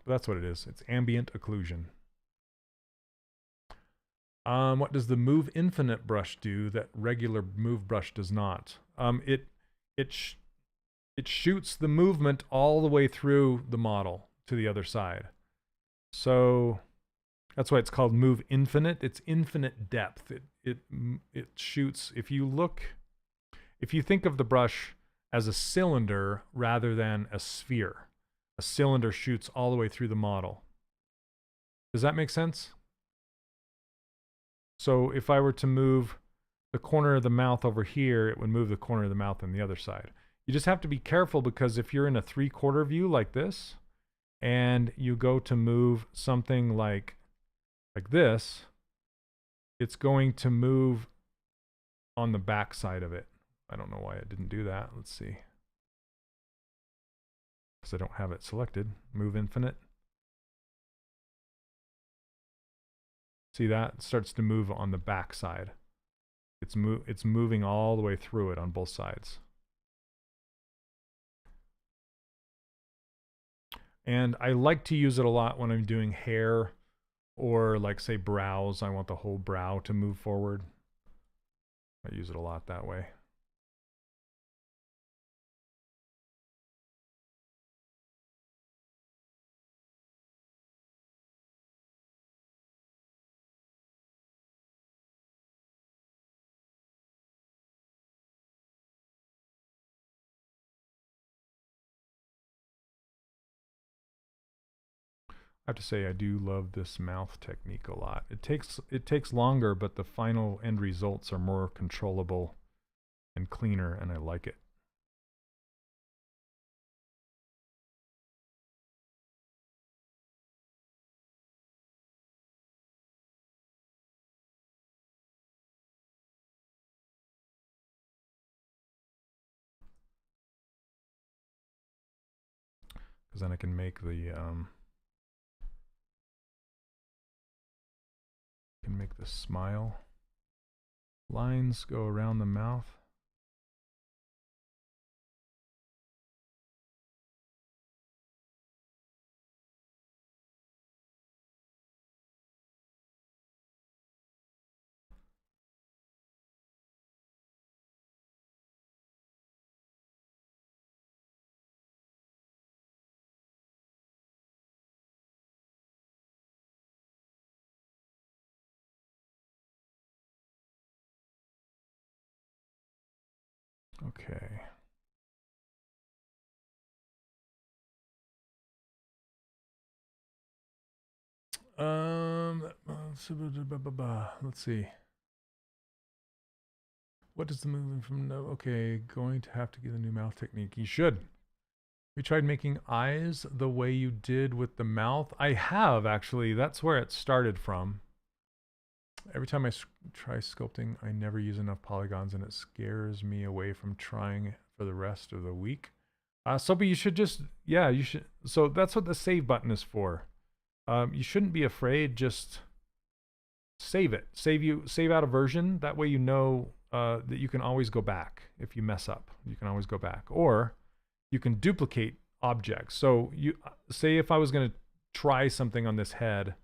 that's what it is. It's ambient occlusion. What does the Move Infinite brush do that regular Move brush does not? It shoots the movement all the way through the model to the other side. So that's why it's called Move Infinite. It's infinite depth. It shoots. If you think of the brush as a cylinder rather than a sphere, a cylinder shoots all the way through the model. Does that make sense? So if I were to move the corner of the mouth over here, it would move the corner of the mouth on the other side. You just have to be careful because if you're in a 3/4 view like this, and you go to move something like this, it's going to move on the back side of it. I don't know why it didn't do that. Let's see. Because I don't have it selected. Move Infinite. See that? It starts to move on the back side. It's moving all the way through it on both sides. And I like to use it a lot when I'm doing hair or like say brows. I want the whole brow to move forward. I use it a lot that way. I have to say I do love this mouth technique a lot. It takes longer, but the final end results are more controllable and cleaner, and I like it. Because then I can make the smile lines go around the mouth. Okay. Let's see. What does the movement from no? Okay, going to have to get a new mouth technique. You should. We tried making eyes the way you did with the mouth. I have actually. That's where it started from. Every time I try sculpting, I never use enough polygons, and it scares me away from trying for the rest of the week. So, but you should just, yeah, you should. So that's what the save button is for. You shouldn't be afraid. Just save it. Save out a version. That way you know that you can always go back if you mess up. You can always go back, or you can duplicate objects. So you say if I was going to try something on this head,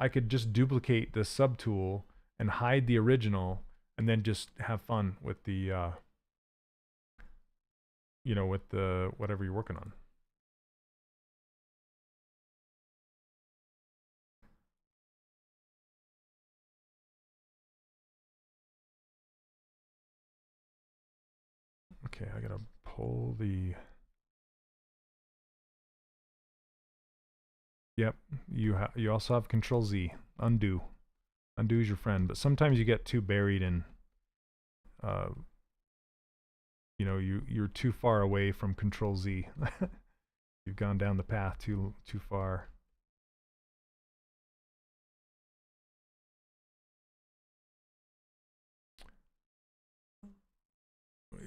I could just duplicate the subtool and hide the original, and then just have fun with the, you know, with the whatever you're working on. Okay, I gotta pull the. Yep, you also have Control Z, undo. Undo is your friend, but sometimes you get too buried in, you know, you're too far away from Control Z. You've gone down the path too far.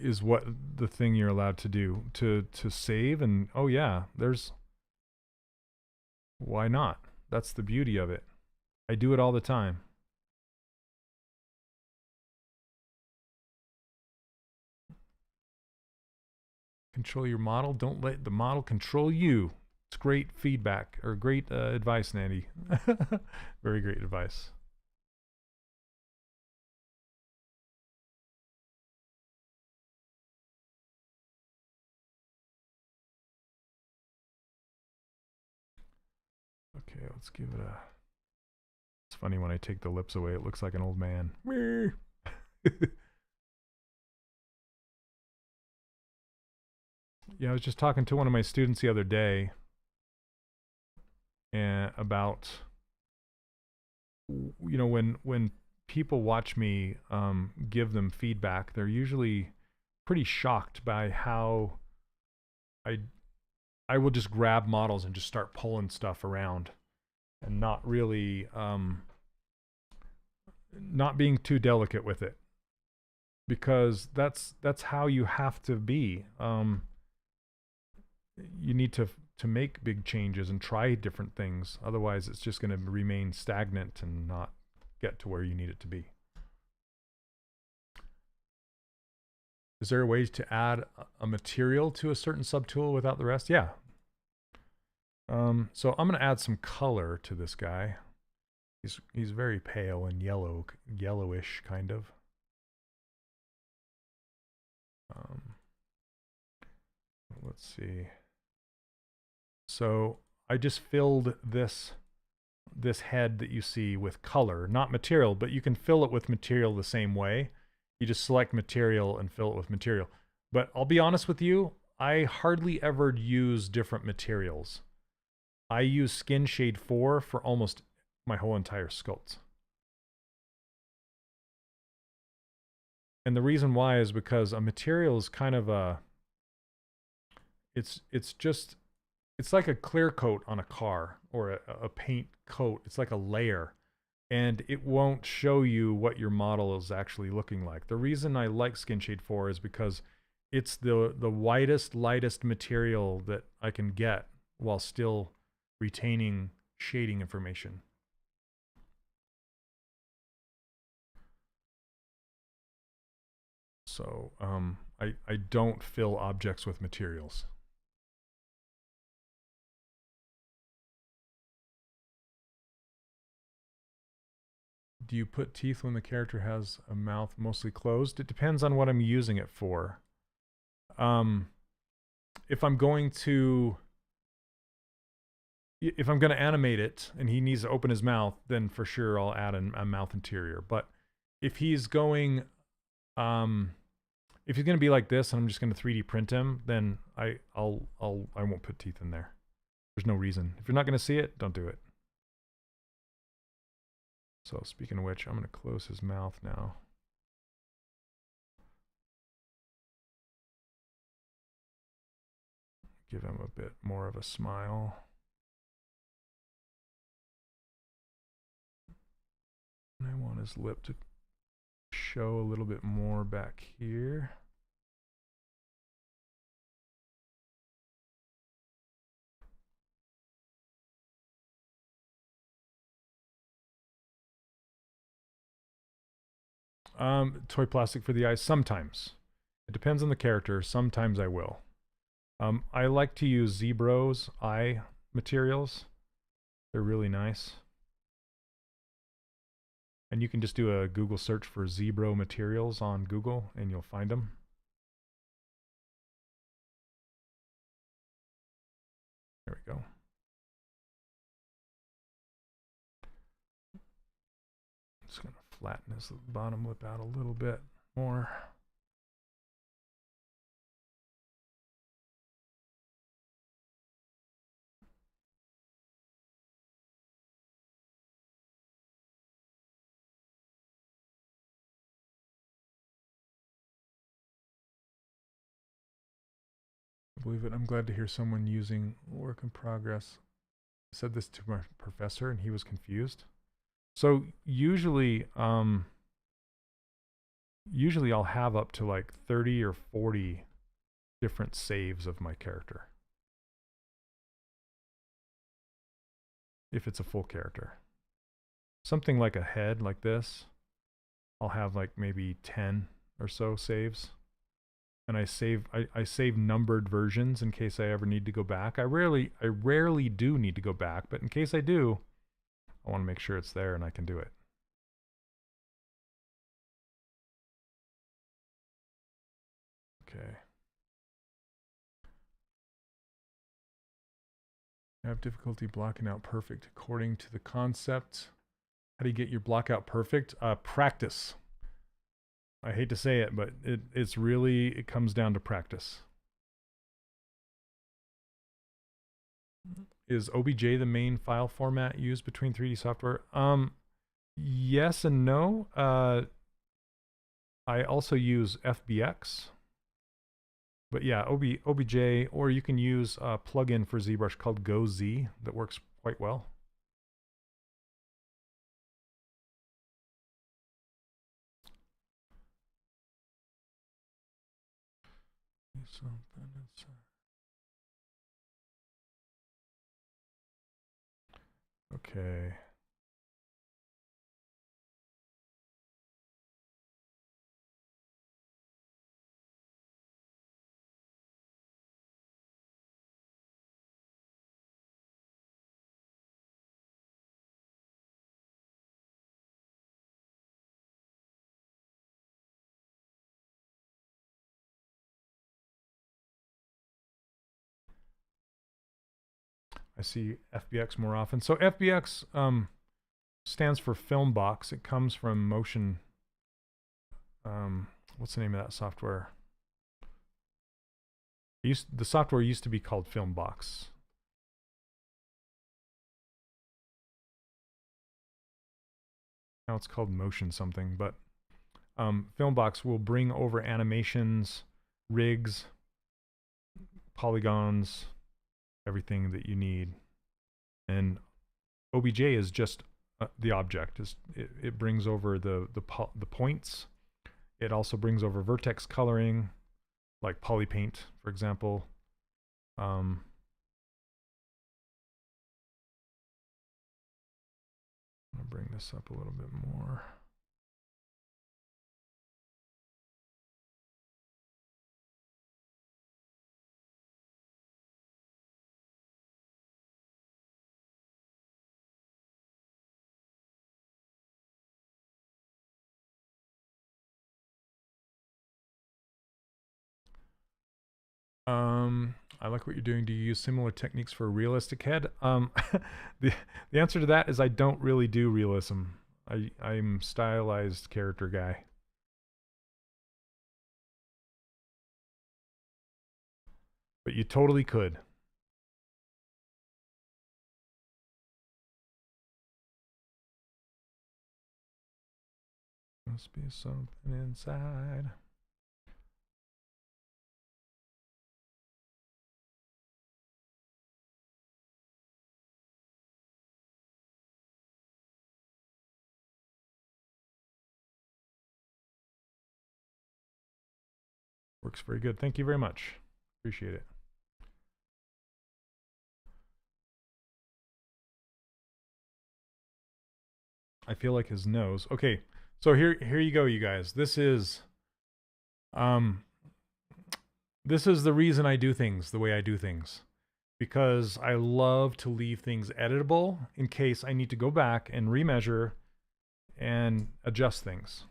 Is what the thing you're allowed to do to save, and oh yeah, there's. Why not? That's the beauty of it. I do it all the time. Control your model. Don't let the model control you. It's great feedback, or great advice, Nandy. Very great advice. Okay, let's give it a. It's funny when I take the lips away, it looks like an old man. Yeah, I was just talking to one of my students the other day about, you know, when people watch me give them feedback, they're usually pretty shocked by how I will just grab models and just start pulling stuff around, and not really not being too delicate with it, because that's how you have to be. You need to make big changes and try different things. Otherwise, it's just going to remain stagnant and not get to where you need it to be. Is there a way to add a material to a certain subtool without the rest? Yeah. So I'm going to add some color to this guy. He's very pale and yellowish kind of. Let's see. So I just filled this head that you see with color, not material, but you can fill it with material the same way. You just select material and fill it with material. But I'll be honest with you, I hardly ever use different materials. I use Skin Shade 4 for almost my whole entire sculpt. And the reason why is because a material is kind of a, it's like a clear coat on a car or a paint coat. It's like a layer, and it won't show you what your model is actually looking like. The reason I like Skin Shade 4 is because it's the whitest, lightest material that I can get while still retaining shading information. So I don't fill objects with materials. Do you put teeth when the character has a mouth mostly closed? It depends on what I'm using it for. If I'm going to animate it and he needs to open his mouth, then for sure I'll add a mouth interior. But if he's going, if he's going to be like this and I'm just going to 3D print him, then I won't put teeth in there. There's no reason. If you're not going to see it, don't do it. So speaking of which, I'm going to close his mouth now. Give him a bit more of a smile. And I want his lip to show a little bit more back here. Toy plastic for the eyes, sometimes. It depends on the character. Sometimes I will. I like to use ZBrush eye materials. They're really nice. And you can just do a Google search for ZBrush materials on Google and you'll find them. There we go. Just going to flatten his bottom lip out a little bit more. Believe it, I'm glad to hear someone using work in progress. I said this to my professor and he was confused. So usually I'll have up to like 30 or 40 different saves of my character. If it's a full character. Something like a head like this, I'll have like maybe 10 or so saves. And I save numbered versions in case I ever need to go back. I rarely do need to go back, but in case I do, I want to make sure it's there and I can do it. Okay. I have difficulty blocking out perfect according to the concept. How do you get your block out perfect? Practice. I hate to say it, but it comes down to practice. Is OBJ the main file format used between 3D software? Yes and no. I also use FBX. But yeah, OBJ, or you can use a plugin for ZBrush called GoZ that works quite well. Okay. I see FBX more often. So FBX stands for Film Box. It comes from Motion. What's the name of that software? The software used to be called Film Box. now it's called motion something, but Filmbox will bring over animations, rigs, polygons, everything that you need. And OBJ is just the object. It brings over the points. It also brings over vertex coloring, like polypaint, for example. I'll bring this up a little bit more. I like what you're doing. Do you use similar techniques for a realistic head? The answer to that is I don't really do realism. I'm stylized character guy. But you totally could. Must be something inside. Works very good. Thank you very much. Appreciate it. I feel like his nose. Okay, so here you go, you guys. This is the reason I do things the way I do things. Because I love to leave things editable in case I need to go back and remeasure and adjust things.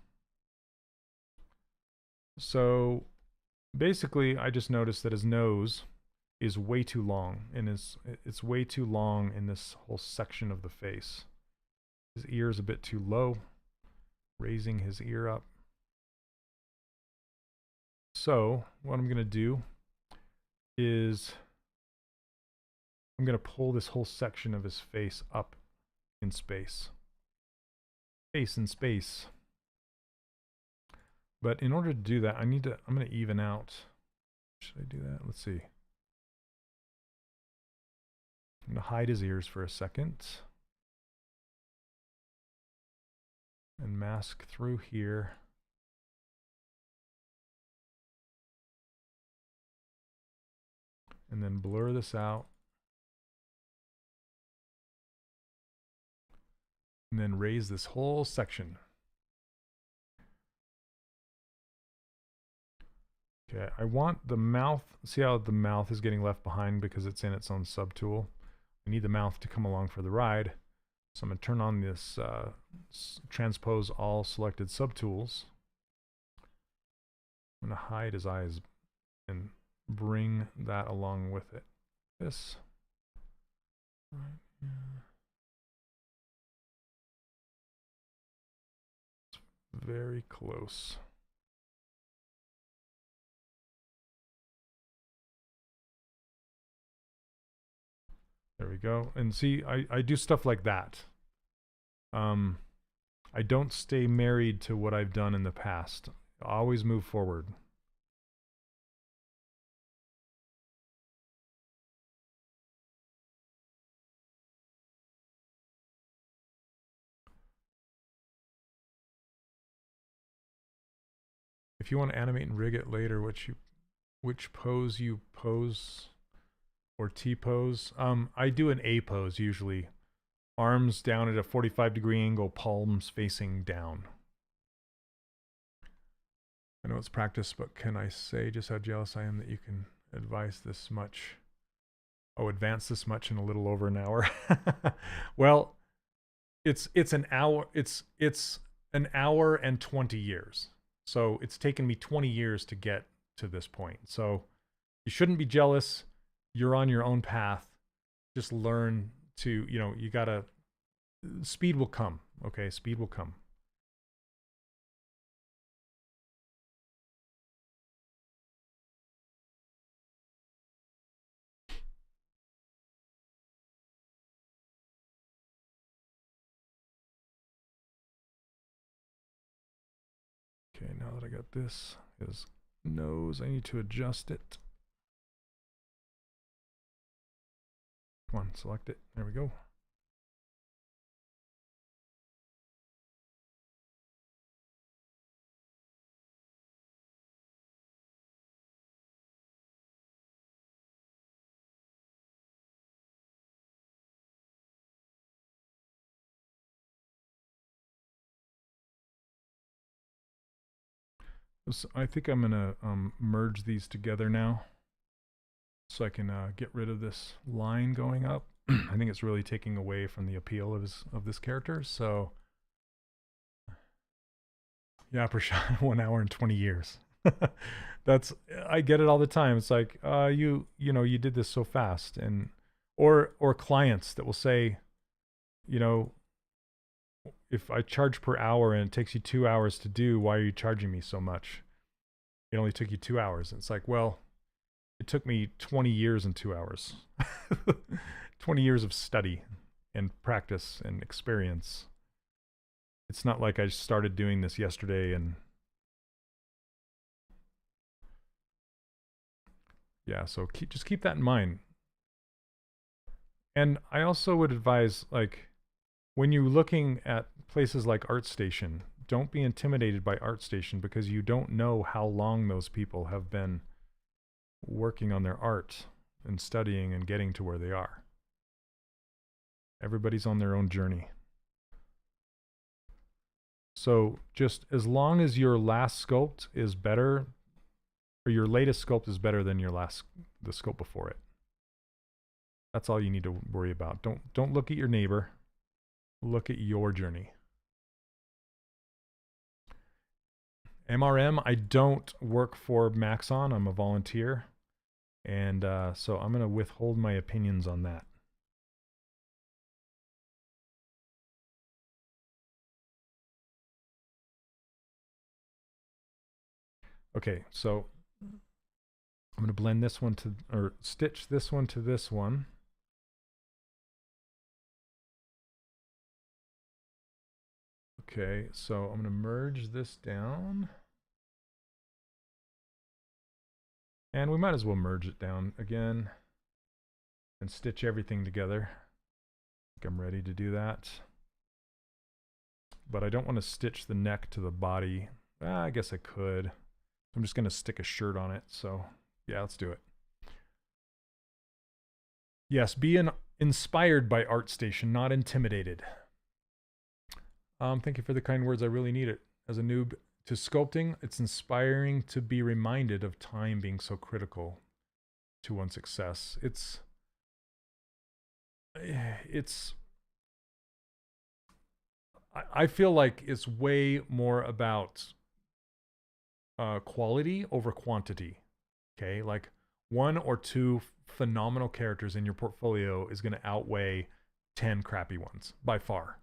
So basically, I just noticed that his nose is way too long, and it's way too long in this whole section of the face. His ear is a bit too low, raising his ear up. So what I'm going to do is I'm going to pull this whole section of his face up in space. Space in space. But in order to do that, I'm going to even out. Should I do that? Let's see. I'm going to hide his ears for a second. And mask through here. And then blur this out. And then raise this whole section. Okay, I want the mouth, see how the mouth is getting left behind because it's in its own subtool. I need the mouth to come along for the ride. So I'm going to turn on this transpose all selected subtools. I'm going to hide his eyes and bring that along with it. This. Right here. It's very close. There we go. And see, I do stuff like that. I don't stay married to what I've done in the past. I always move forward. If you want to animate and rig it later, which pose you pose or T-pose. I do an A pose usually. Arms down at a 45-degree angle, palms facing down. I know it's practice, but can I say just how jealous I am that you can advance this much in a little over an hour? Well, it's an hour. It's an hour and 20 years. So it's taken me 20 years to get to this point. So you shouldn't be jealous. You're on your own path. Just learn to, you gotta, speed will come. Okay, speed will come. now that I got this, his nose, I need to adjust it. Come on, select it. There we go. I think I'm gonna merge these together now, so I can get rid of this line going up. I think it's really taking away from the appeal of this character. So yeah, Prashant, 1 hour and 20 years. That's, I get it all the time. It's like you know, you did this so fast, and or clients that will say, you know, if I charge per hour and it takes you 2 hours to do, why are you charging me so much? It only took you 2 hours. And it's like, well, it took me 20 years and 2 hours. 20 years of study and practice and experience. It's not like I started doing this yesterday and yeah, so just keep that in mind. And I also would advise, like, when you're looking at places like ArtStation, don't be intimidated by ArtStation, because you don't know how long those people have been working on their art and studying and getting to where they are. Everybody's on their own journey. So just as long as your last sculpt is better, or your latest sculpt is better than the sculpt before it, that's all you need to worry about. Don't look at your neighbor. Look at your journey. MRM, I don't work for Maxon. I'm a volunteer. And so I'm going to withhold my opinions on that. Okay, so I'm going to blend this one to, or stitch this one to this one. Okay, so I'm going to merge this down. And we might as well merge it down again and stitch everything together. I think I'm ready to do that. But I don't want to stitch the neck to the body. I guess I could. I'm just going to stick a shirt on it. So yeah, let's do it. Yes, be inspired by ArtStation, not intimidated. Thank you for the kind words. I really need it. As a noob to sculpting, it's inspiring to be reminded of time being so critical to one's success. I feel like it's way more about quality over quantity. Okay, like 1 or 2 phenomenal characters in your portfolio is going to outweigh 10 crappy ones by far.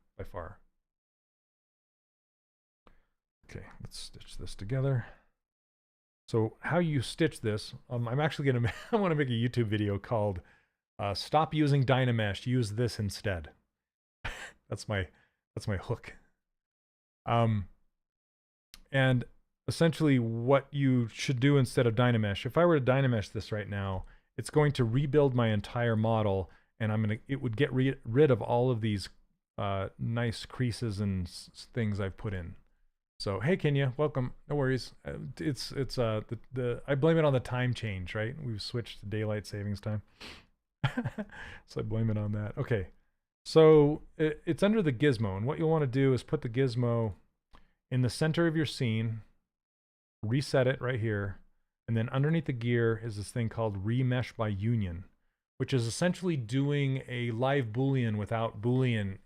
Okay, let's stitch this together. So how you stitch this, I'm actually going to I want to make a YouTube video called "Stop Using Dynamesh, Use This Instead." that's my hook. And essentially, what you should do instead of Dynamesh, if I were to Dynamesh this right now, it's going to rebuild my entire model, and it would get rid of all of these nice creases and things I've put in. So hey Kenya, welcome. No worries. It's I blame it on the time change, right? We've switched to daylight savings time, so I blame it on that. Okay, so it's under the gizmo, and what you'll want to do is put the gizmo in the center of your scene, reset it right here, and then underneath the gear is this thing called Remesh by Union, which is essentially doing a live boolean without booleaning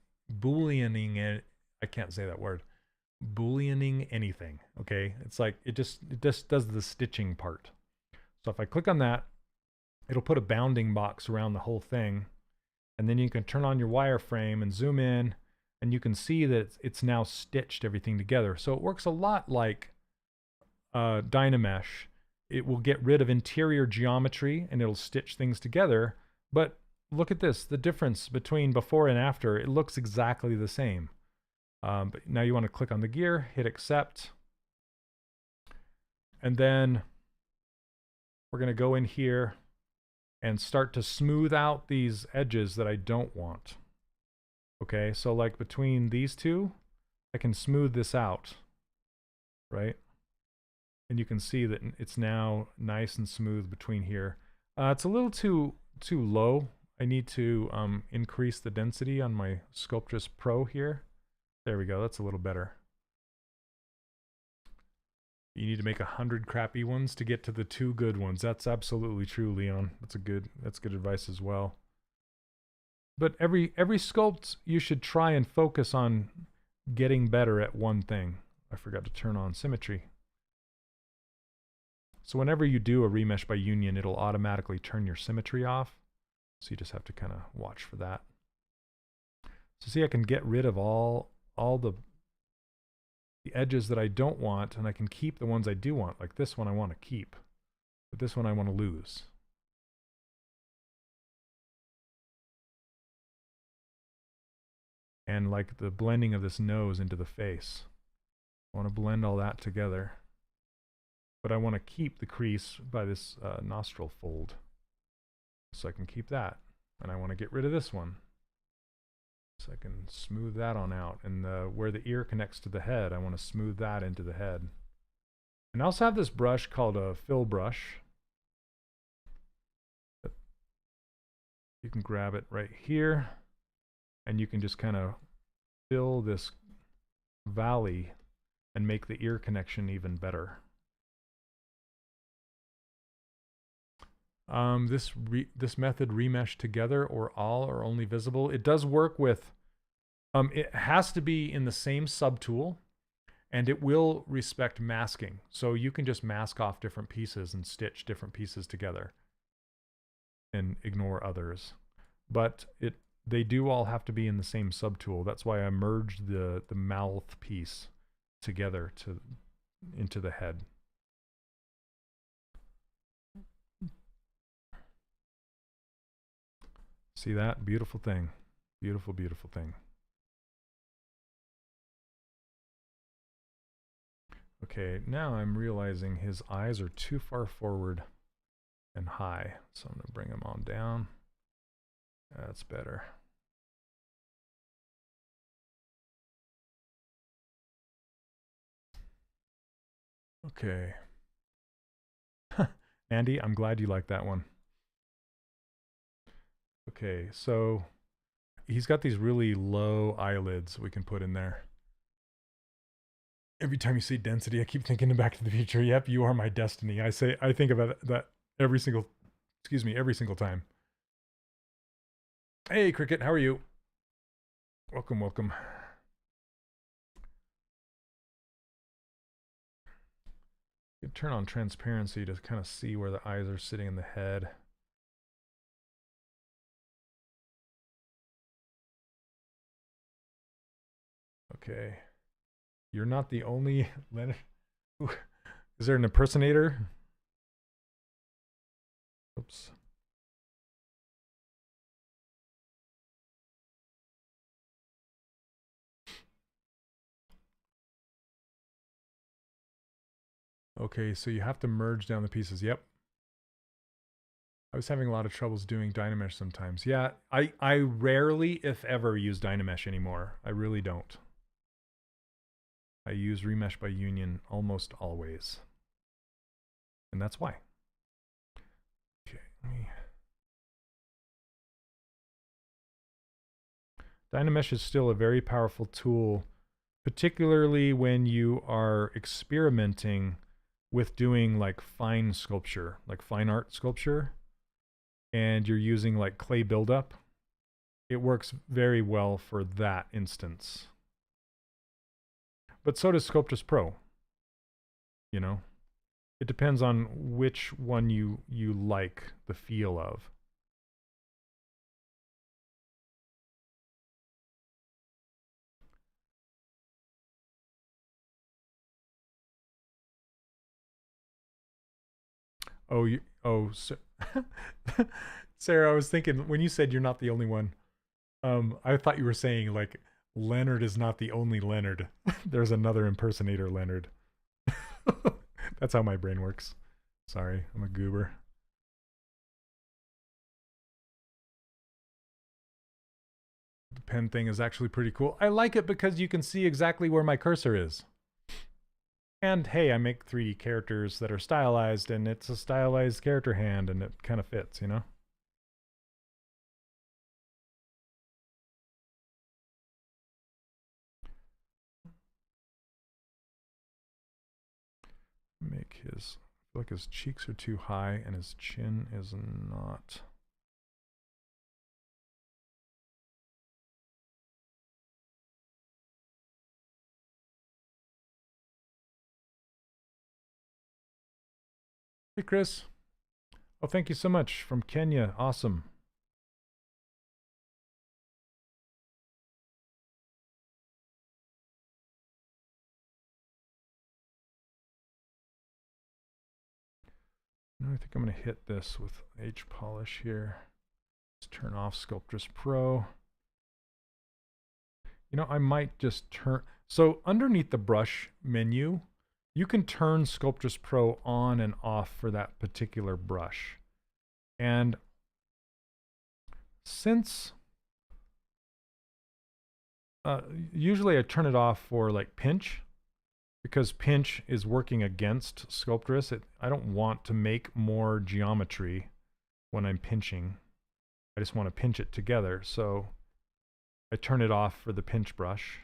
it. I can't say that word. Booleaning anything. Okay, it's like it just does the stitching part. So if I click on that, it'll put a bounding box around the whole thing, and then you can turn on your wireframe and zoom in, and you can see that it's now stitched everything together. So it works a lot like Dynamesh. It will get rid of interior geometry and it'll stitch things together. But look at this, the difference between before and after. It looks exactly the same. But now you want to click on the gear, hit accept, And then we're going to go in here and start to smooth out these edges that I don't want. Okay, so like between these two, I can smooth this out, right? And you can see that it's now nice and smooth between here. It's a little too low. I need to increase the density on my Sculptress Pro here. There we go, that's a little better. You need to make 100 crappy ones to get to the 2 good ones. That's absolutely true, Leon. That's good advice as well. But every sculpt, you should try and focus on getting better at one thing. I forgot to turn on symmetry. So whenever you do a remesh by union, it'll automatically turn your symmetry off. So you just have to kind of watch for that. So see, I can get rid of all the edges that I don't want, and I can keep the ones I do want. Like this one I want to keep, but this one I want to lose. And like the blending of this nose into the face. I want to blend all that together. But I want to keep the crease by this nostril fold. So I can keep that. And I want to get rid of this one. So I can smooth that on out. And where the ear connects to the head, I want to smooth that into the head. And I also have this brush called a fill brush. You can grab it right here. And you can just kind of fill this valley and make the ear connection even better. This method, remesh together or all or only visible, it does work with, it has to be in the same subtool, and it will respect masking. So you can just mask off different pieces and stitch different pieces together and ignore others. But they do all have to be in the same subtool. That's why I merged the mouth piece together into the head. See that? Beautiful thing. Beautiful, beautiful thing. Okay, now I'm realizing his eyes are too far forward and high. So I'm going to bring them on down. That's better. Okay. Andy, I'm glad you like that one. Okay, so he's got these really low eyelids we can put in there. Every time you see density, I keep thinking of Back to the Future. Yep, you are my destiny. I think about that every single time. Hey, Cricket, how are you? Welcome, welcome. You can turn on transparency to kind of see where the eyes are sitting in the head. Okay. You're not the only Leonard. Is there an impersonator? Oops. Okay, so you have to merge down the pieces. Yep. I was having a lot of troubles doing Dynamesh sometimes. Yeah, I rarely, if ever, use Dynamesh anymore. I really don't. I use Remesh by Union almost always. And that's why. Okay, Dynamesh is still a very powerful tool, particularly when you are experimenting with doing like fine sculpture, like fine art sculpture, and you're using like clay buildup. It works very well for that instance. But so does Sculptress Pro. You know, it depends on which one you like the feel of. So Sarah, I was thinking when you said you're not the only one, I thought you were saying like Leonard is not the only Leonard. There's another impersonator Leonard. That's how my brain works. Sorry, I'm a goober. The pen thing is actually pretty cool. I like it because you can see exactly where my cursor is. And hey, I make 3D characters that are stylized, and it's a stylized character hand, and it kind of fits, you know? Make his, I feel like his cheeks are too high, and his chin is not. Hey, Chris. Oh, thank you so much. From Kenya. Awesome. Now I think I'm going to hit this with H polish here. Let's turn off Sculptress Pro. You know, I might just turn... So underneath the brush menu, you can turn Sculptress Pro on and off for that particular brush. And since... usually I turn it off for like pinch, because pinch is working against Sculptress. I don't want to make more geometry when I'm pinching. I just want to pinch it together. So I turn it off for the pinch brush.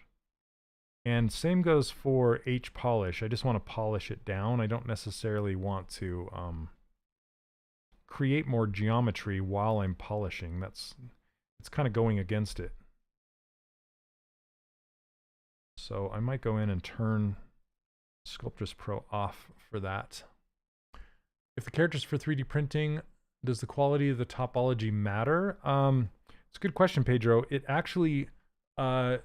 And same goes for H polish. I just want to polish it down. I don't necessarily want to create more geometry while I'm polishing. It's kind of going against it. So I might go in and turn Sculptress Pro off for that. If the character's for 3D printing, does the quality of the topology matter? It's a good question, Pedro. It actually, the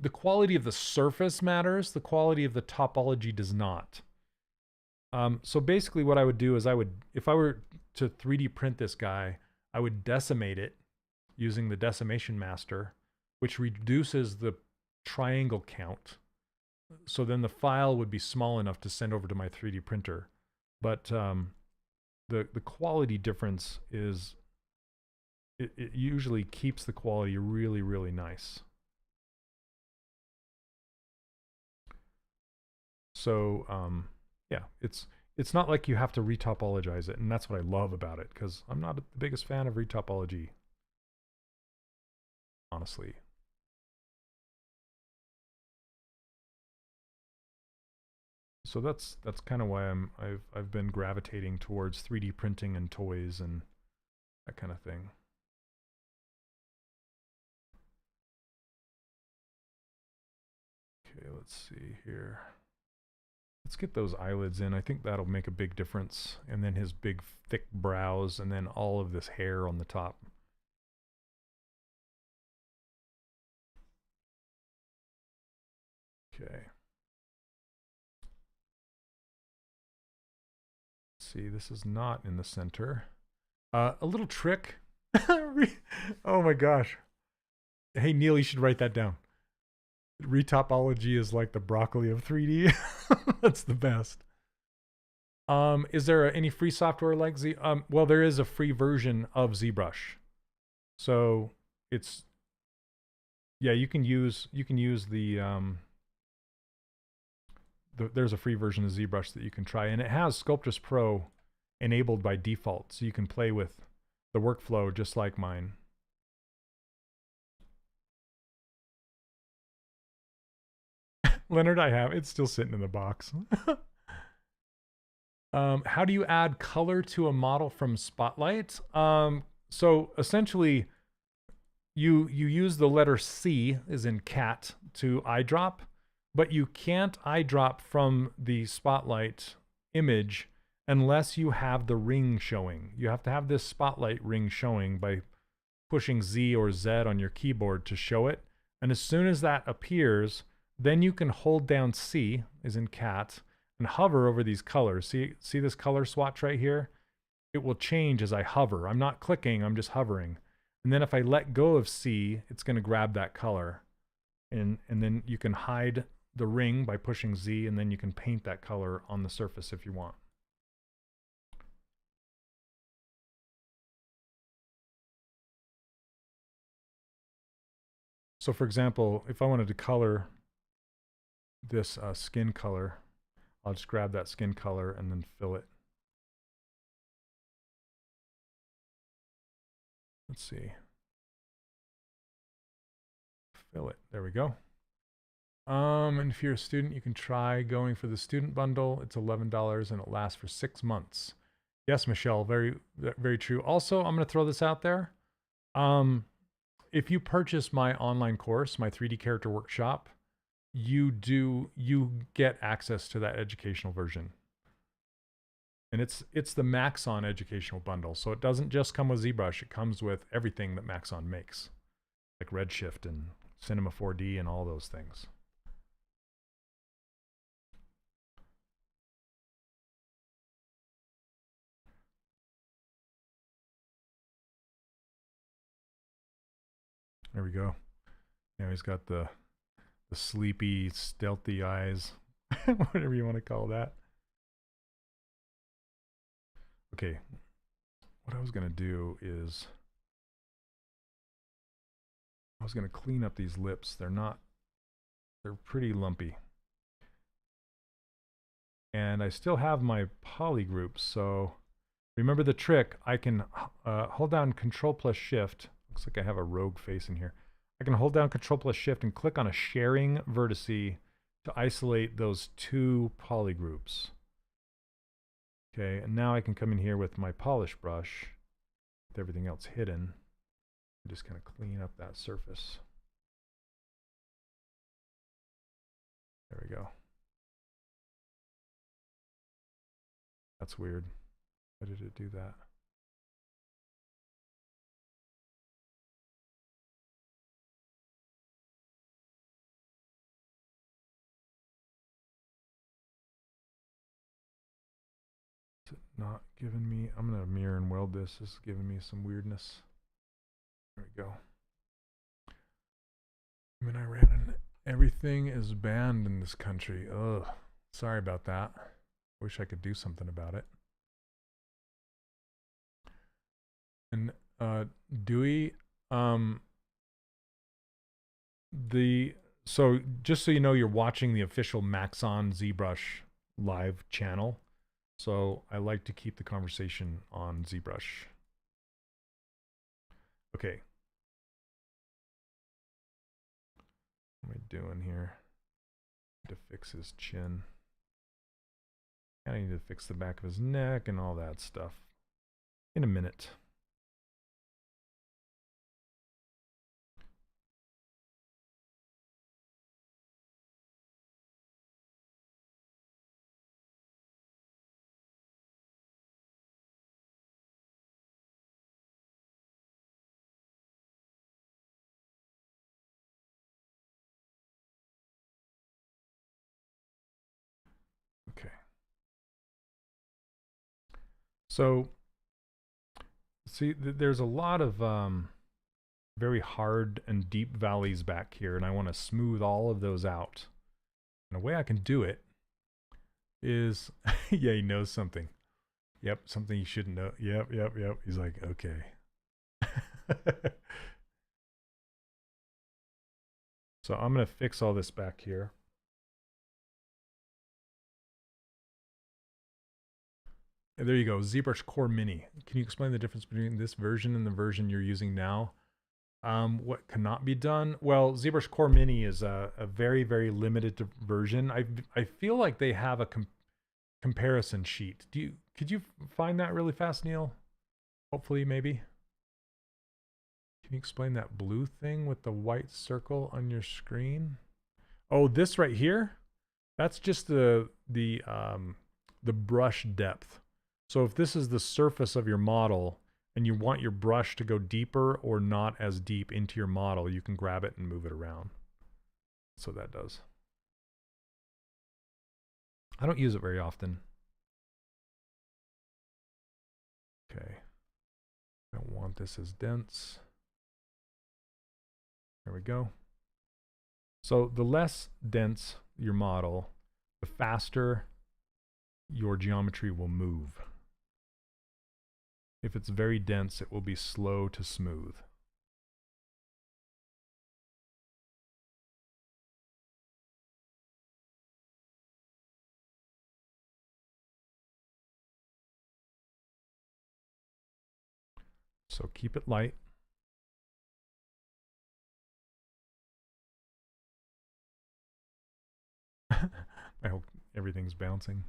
quality of the surface matters. The quality of the topology does not. So basically what I would do is if I were to 3D print this guy, I would decimate it using the decimation master, which reduces the triangle count. So then the file would be small enough to send over to my 3D printer. But the quality difference is, it usually keeps the quality really, really nice. So yeah, it's not like you have to retopologize it, and that's what I love about it, because I'm not the biggest fan of retopology, honestly. So that's kind of why I've been gravitating towards 3D printing and toys and that kind of thing. Okay, let's see here. Let's get those eyelids in. I think that'll make a big difference. And then his big thick brows, and then all of this hair on the top. Okay. See, this is not in the center. A little trick. Oh my gosh. Hey, Neil, you should write that down. Retopology is like the broccoli of 3D. That's the best. Is there any free software like Z? Well, there is a free version of ZBrush. So it's, yeah, you can use the there's a free version of ZBrush that you can try, and it has Sculptress Pro enabled by default, so you can play with the workflow just like mine. Leonard, I have. It's still sitting in the box. How do you add color to a model from Spotlight? So essentially, you use the letter C, as in cat, to eyedrop, but you can't eyedrop from the Spotlight image unless you have the ring showing. You have to have this Spotlight ring showing by pushing Z or Z on your keyboard to show it. And as soon as that appears, then you can hold down C, as in cat, and hover over these colors. See this color swatch right here? It will change as I hover. I'm not clicking, I'm just hovering. And then if I let go of C, it's going to grab that color. And then you can hide the ring by pushing Z, and then you can paint that color on the surface if you want. So for example, if I wanted to color this skin color, I'll just grab that skin color and then fill it. Let's see. Fill it. There we go. And if you're a student, you can try going for the student bundle. It's $11 and it lasts for 6 months. Yes, Michelle, very, very true. Also, I'm going to throw this out there. If you purchase my online course, my 3D character workshop, you get access to that educational version. And it's the Maxon educational bundle. So it doesn't just come with ZBrush, it comes with everything that Maxon makes, like Redshift and Cinema 4D and all those things. There we go. Now he's got the sleepy, stealthy eyes, whatever you want to call that. Okay, what I was going to do is I was going to clean up these lips. They're pretty lumpy. And I still have my poly groups, so remember the trick. I can hold down Control plus Shift. Looks like I have a rogue face in here. I can hold down Control plus Shift and click on a sharing vertice to isolate those 2 poly groups. Okay, and now I can come in here with my polish brush with everything else hidden and just kind of clean up that surface. There we go. That's weird. Why did it do that? Is it not giving me? I'm going to mirror and weld this. This is giving me some weirdness. There we go. I mean, everything is banned in this country. Ugh. Sorry about that. Wish I could do something about it. And Dewey, so just so you know, you're watching the official Maxon ZBrush live channel. So I like to keep the conversation on ZBrush. Okay. What am I doing here? I need to fix his chin. I need to fix the back of his neck and all that stuff in a minute. Okay. So, see, there's a lot of very hard and deep valleys back here, and I want to smooth all of those out. And a way I can do it is, yeah, he knows something. Yep, something you shouldn't know. Yep. He's like, okay. So I'm going to fix all this back here. And there you go, ZBrush Core Mini. Can you explain the difference between this version and the version you're using now? What cannot be done? Well, ZBrush Core Mini is a very, very limited version. I feel like they have a comparison sheet. Could you find that really fast, Neil? Hopefully, maybe. Can you explain that blue thing with the white circle on your screen? Oh, this right here? That's just the brush depth. So if this is the surface of your model and you want your brush to go deeper or not as deep into your model, you can grab it and move it around. So that does. I don't use it very often. Okay. I don't want this as dense. There we go. So the less dense your model, the faster your geometry will move. If it's very dense, it will be slow to smooth. So keep it light. I hope everything's bouncing.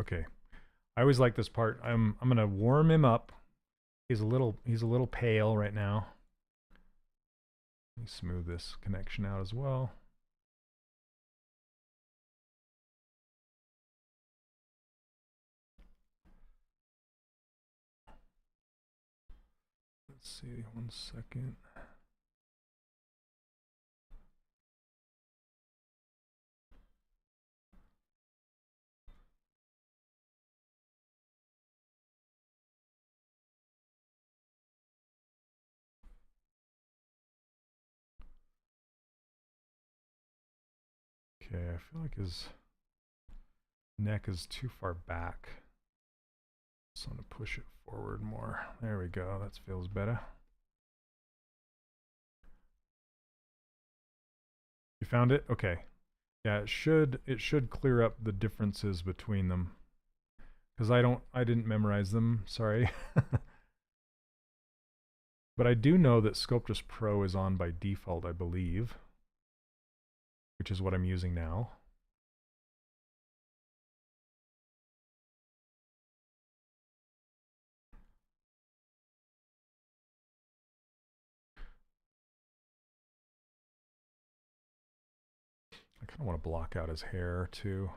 Okay. I always like this part. I'm gonna warm him up. He's a little pale right now. Let me smooth this connection out as well. Let's see, 1 second. Okay, I feel like his neck is too far back. So I'm gonna push it forward more. There we go, that feels better. You found it? Okay. Yeah, it should clear up the differences between them. Because I didn't memorize them, sorry. But I do know that Sculptris Pro is on by default, I believe. Which is what I'm using now. I kind of want to block out his hair too.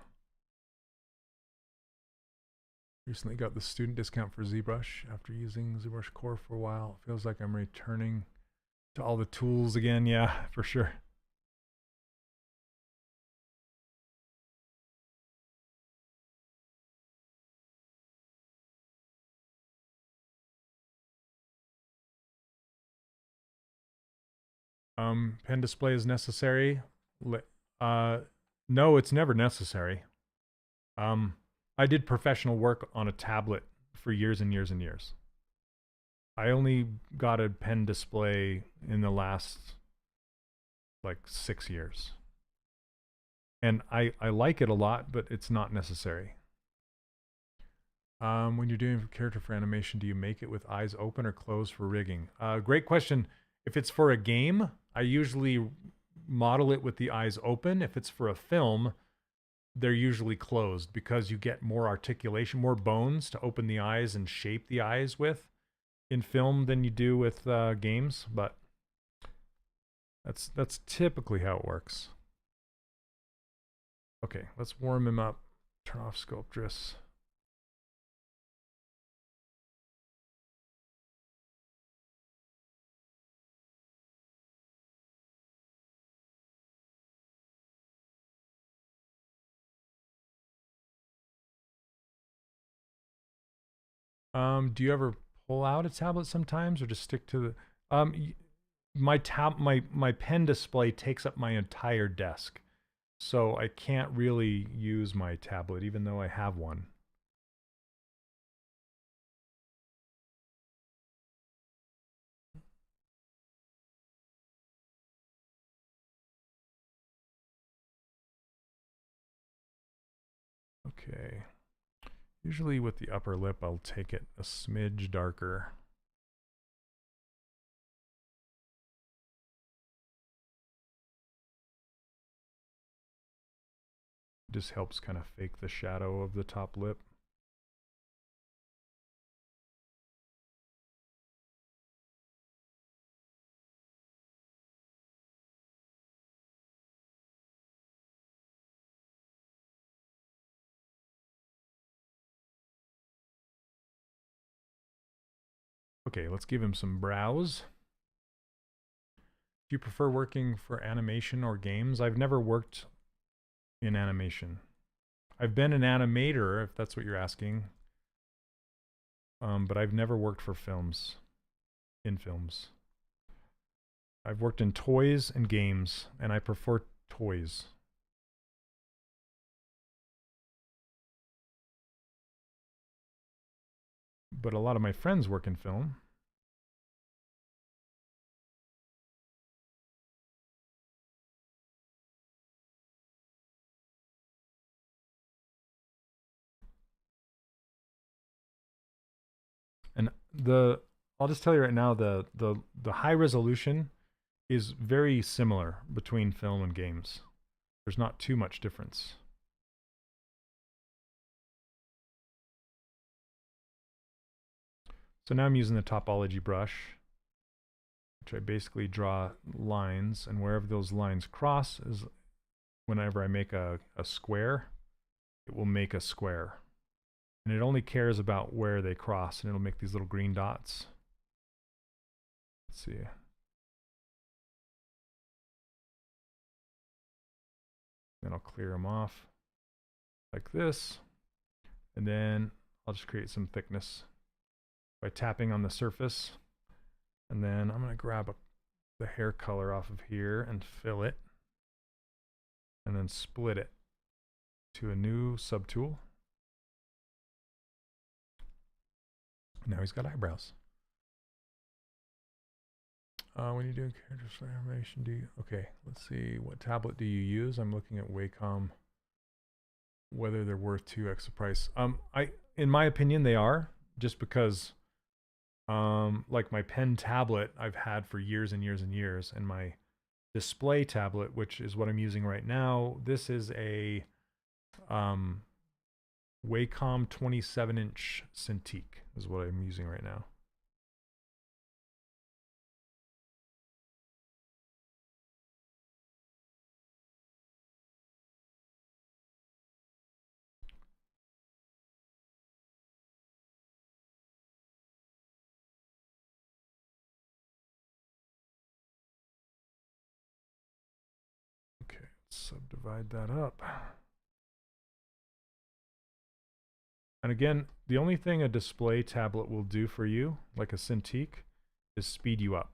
Recently got the student discount for ZBrush after using ZBrush Core for a while. It feels like I'm returning to all the tools again. Yeah, for sure. Pen display is necessary. No, it's never necessary. I did professional work on a tablet for years and years and years. I only got a pen display in the last like 6 years. And I like it a lot, but it's not necessary. When you're doing character for animation, do you make it with eyes open or closed for rigging? Great question. If it's for a game, I usually model it with the eyes open. If it's for a film, they're usually closed because you get more articulation, more bones to open the eyes and shape the eyes with in film than you do with games, but that's typically how it works. Okay, let's warm him up. Turn off Sculptris. Do you ever pull out a tablet sometimes, or just stick to the? My pen display takes up my entire desk, so I can't really use my tablet, even though I have one. Okay. Usually with the upper lip, I'll take it a smidge darker. Just helps kind of fake the shadow of the top lip. Okay, let's give him some brows. Do you prefer working for animation or games? I've never worked in animation. I've been an animator, if that's what you're asking. But I've never worked for films, in films. I've worked in toys and games, and I prefer toys. But a lot of my friends work in film. And I'll just tell you right now, the high resolution is very similar between film and games. There's not too much difference. So now I'm using the topology brush, which I basically draw lines, and wherever those lines cross is whenever I make a square, it will make a square. And it only cares about where they cross, and it'll make these little green dots. Let's see. Then I'll clear them off like this. And then I'll just create some thickness by tapping on the surface. And then I'm going to grab the hair color off of here and fill it. And then split it to a new subtool. Now he's got eyebrows. When you do character animation, okay, let's see, what tablet do you use? I'm looking at Wacom, whether they're worth 2x the price. In my opinion, they are, just because, like my pen tablet I've had for years and years and years, and my display tablet, which is what I'm using right now, this is a Wacom 27-inch Cintiq is what I'm using right now. Okay, let's subdivide that up. And again, the only thing a display tablet will do for you, like a Cintiq, is speed you up,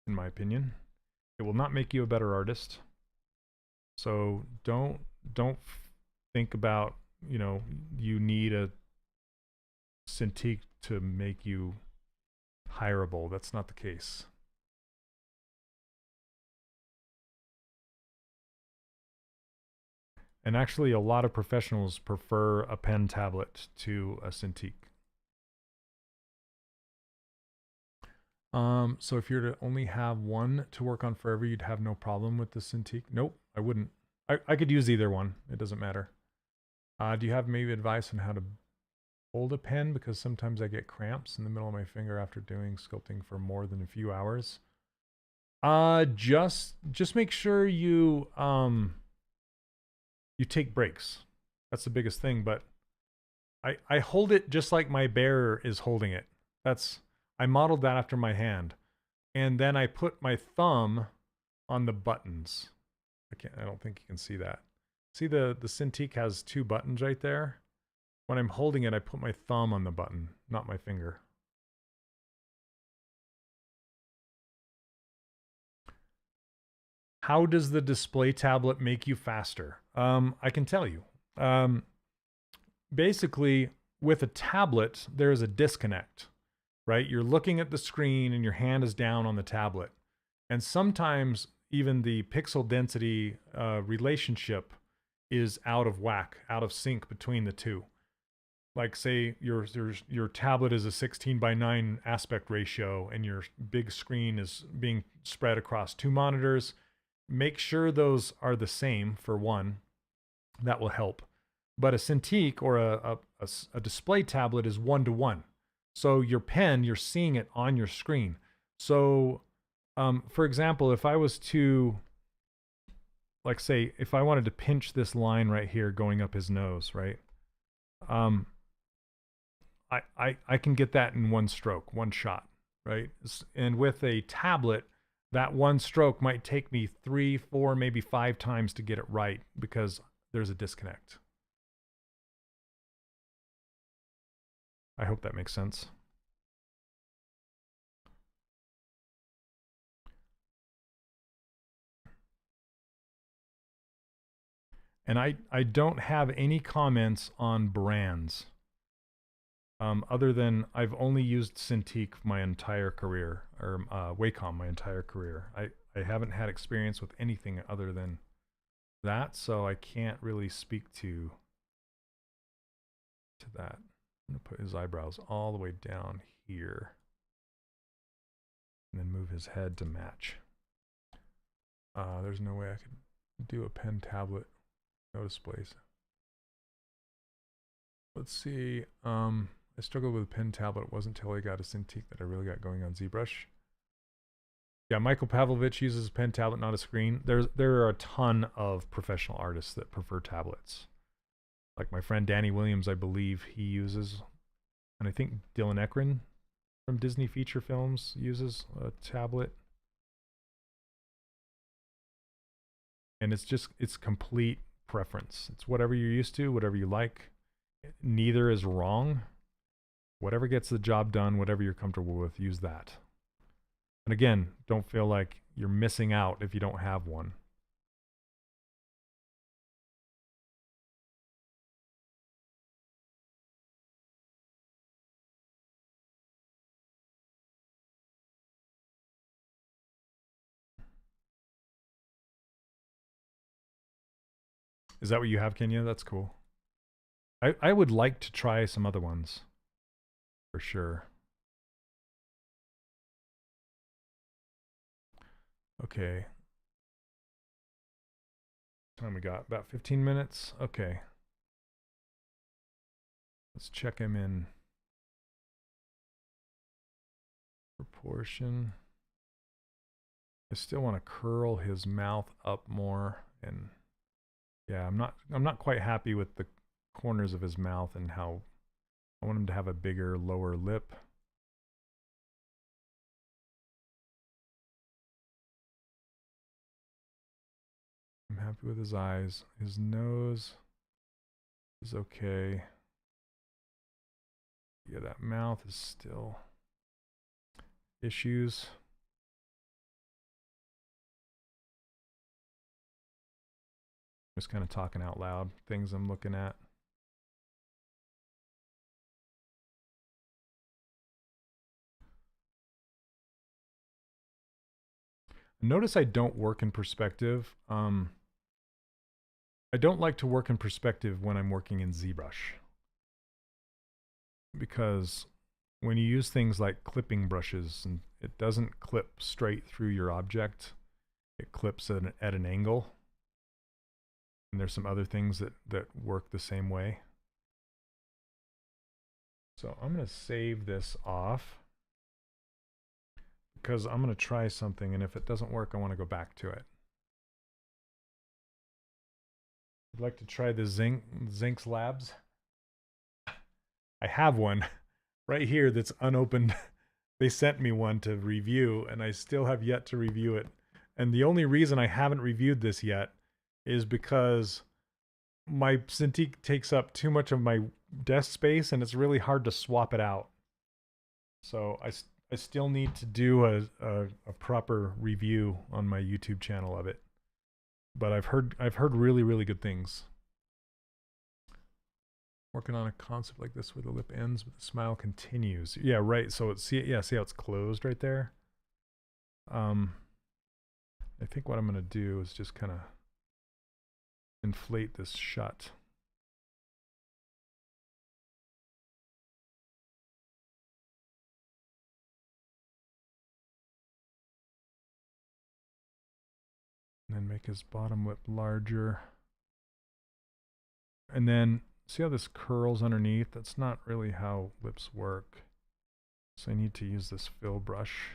in my opinion. It will not make you a better artist. So don't think about, you know, you need a Cintiq to make you hireable. That's not the case. And actually, a lot of professionals prefer a pen tablet to a Cintiq. So if you're to only have one to work on forever, you'd have no problem with the Cintiq? Nope, I wouldn't. I could use either one. It doesn't matter. Do you have maybe advice on how to hold a pen? Because sometimes I get cramps in the middle of my finger after doing sculpting for more than a few hours. Just make sure you take breaks. That's the biggest thing. But I hold it just like my bear is holding it. I modeled that after my hand. And then I put my thumb on the buttons. I don't think you can see that. See the Cintiq has 2 buttons right there? When I'm holding it, I put my thumb on the button, not my finger. How does the display tablet make you faster? I can tell you. Basically, with a tablet, there is a disconnect, right? You're looking at the screen and your hand is down on the tablet. And sometimes even the pixel density relationship is out of whack, out of sync between the two. Like say your tablet is a 16:9 aspect ratio and your big screen is being spread across 2 monitors. Make sure those are the same for one. That will help. But a Cintiq or a display tablet is 1-to-1. So your pen, you're seeing it on your screen. So for example, if I was to, like say, if I wanted to pinch this line right here going up his nose, right? I can get that in one stroke, one shot. right? And with a tablet, that one stroke might take me 3, 4, maybe 5 times to get it right because there's a disconnect. I hope that makes sense. And I don't have any comments on brands. Other than I've only used Cintiq my entire career, or Wacom my entire career. I haven't had experience with anything other than that, so I can't really speak to that. I'm gonna put his eyebrows all the way down here, and then move his head to match. There's no way I could do a pen tablet, no displays. Let's see. I struggled with a pen tablet. It wasn't until I got a Cintiq that I really got going on ZBrush. Yeah, Michael Pavlovich uses a pen tablet, not a screen. There are a ton of professional artists that prefer tablets. Like my friend Danny Williams, I believe he uses, and I think Dylan Ekron from Disney Feature Films uses a tablet. And it's complete preference. It's whatever you're used to, whatever you like. Neither is wrong. Whatever gets the job done, whatever you're comfortable with, use that. And again, don't feel like you're missing out if you don't have one. Is that what you have, Kenya? That's cool. I would like to try some other ones. For sure. Okay. Time we got? About 15 minutes? Okay. Let's check him in. Proportion. I still want to curl his mouth up more, and yeah, I'm not quite happy with the corners of his mouth and how I want him to have a bigger lower lip. I'm happy with his eyes. His nose is okay. Yeah, that mouth is still issues. Just kind of talking out loud, things I'm looking at. Notice I don't work in perspective. I don't like to work in perspective when I'm working in ZBrush. Because when you use things like clipping brushes, and it doesn't clip straight through your object, it clips at an angle. And there's some other things that work the same way. So I'm going to save this off because I'm going to try something, and if it doesn't work, I want to go back to it. I'd like to try the Zinx Labs. I have one right here that's unopened. They sent me one to review, and I still have yet to review it. And the only reason I haven't reviewed this yet is because my Cintiq takes up too much of my desk space, and it's really hard to swap it out. So I still need to do a proper review on my YouTube channel of it. But I've heard really, really good things. Working on a concept like this where the lip ends but the smile continues. Yeah, right. So see how it's closed right there? I think what I'm going to do is just kind of inflate this shut. And then make his bottom lip larger. And then see how this curls underneath? That's not really how lips work. So I need to use this fill brush.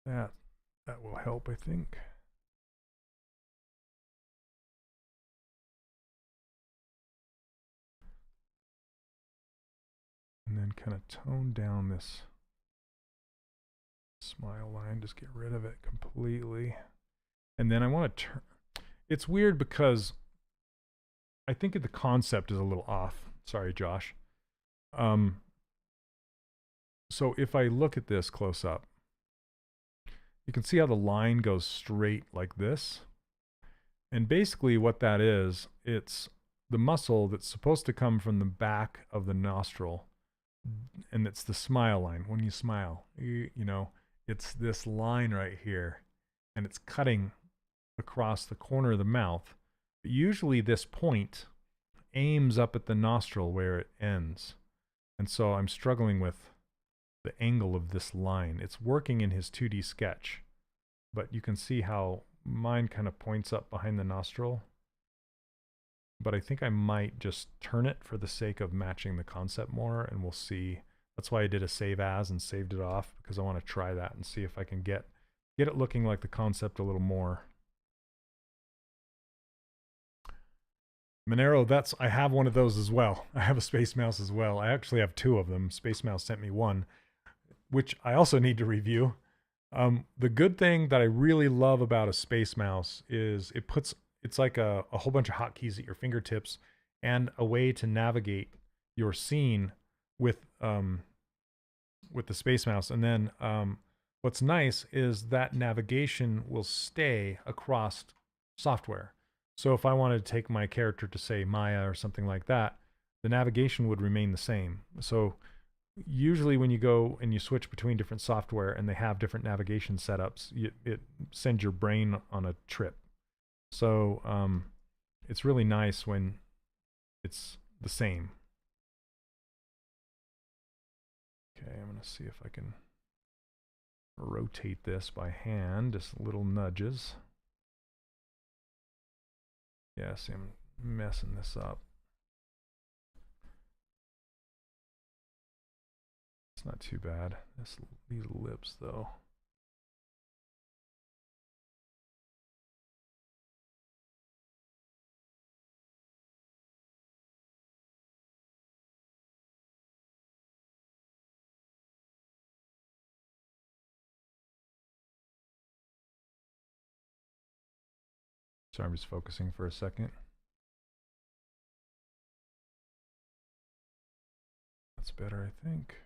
That will help, I think. And then then kind of tone down this smile line, just get rid of it completely. And then I want to turn, it's weird because I think the concept is a little off. Sorry, Josh. So if I look at this close up, you can see how the line goes straight like this. And basically what that is, it's the muscle that's supposed to come from the back of the nostril, and it's the smile line. When you smile, you know, it's this line right here, and it's cutting across the corner of the mouth. But usually this point aims up at the nostril where it ends. And so I'm struggling with the angle of this line. It's working in his 2D sketch, but you can see how mine kind of points up behind the nostril. But I think I might just turn it for the sake of matching the concept more, and we'll see. That's why I did a save as and saved it off, because I want to try that and see if I can get it looking like the concept a little more. Monero, I have one of those as well. I have a Space Mouse as well. I actually have two of them. Space Mouse sent me one, which I also need to review. The good thing that I really love about a Space Mouse is it's like a whole bunch of hotkeys at your fingertips and a way to navigate your scene with the Space Mouse. And then what's nice is that navigation will stay across software. So if I wanted to take my character to, say, Maya or something like that, the navigation would remain the same. So usually when you go and you switch between different software and they have different navigation setups, it sends your brain on a trip. So it's really nice when it's the same. Okay, I'm going to see if I can rotate this by hand, just little nudges. Yeah, see, I'm messing this up. It's not too bad. These lips, though. So I'm just focusing for a second. That's better, I think.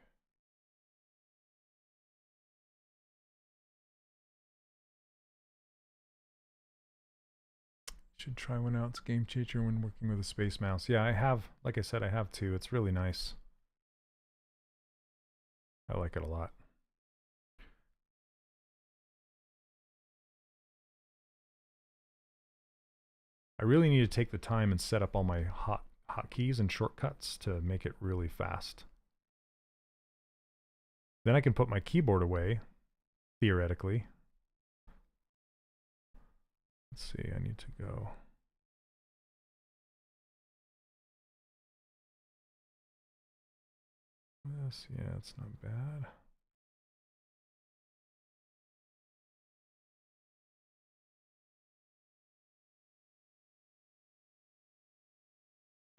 Should try one out. It's a game changer when working with a Space Mouse. Yeah, I have, like I said, I have two. It's really nice. I like it a lot. I really need to take the time and set up all my hotkeys and shortcuts to make it really fast. Then I can put my keyboard away, theoretically. Let's see, I need to go. This, yeah, it's not bad.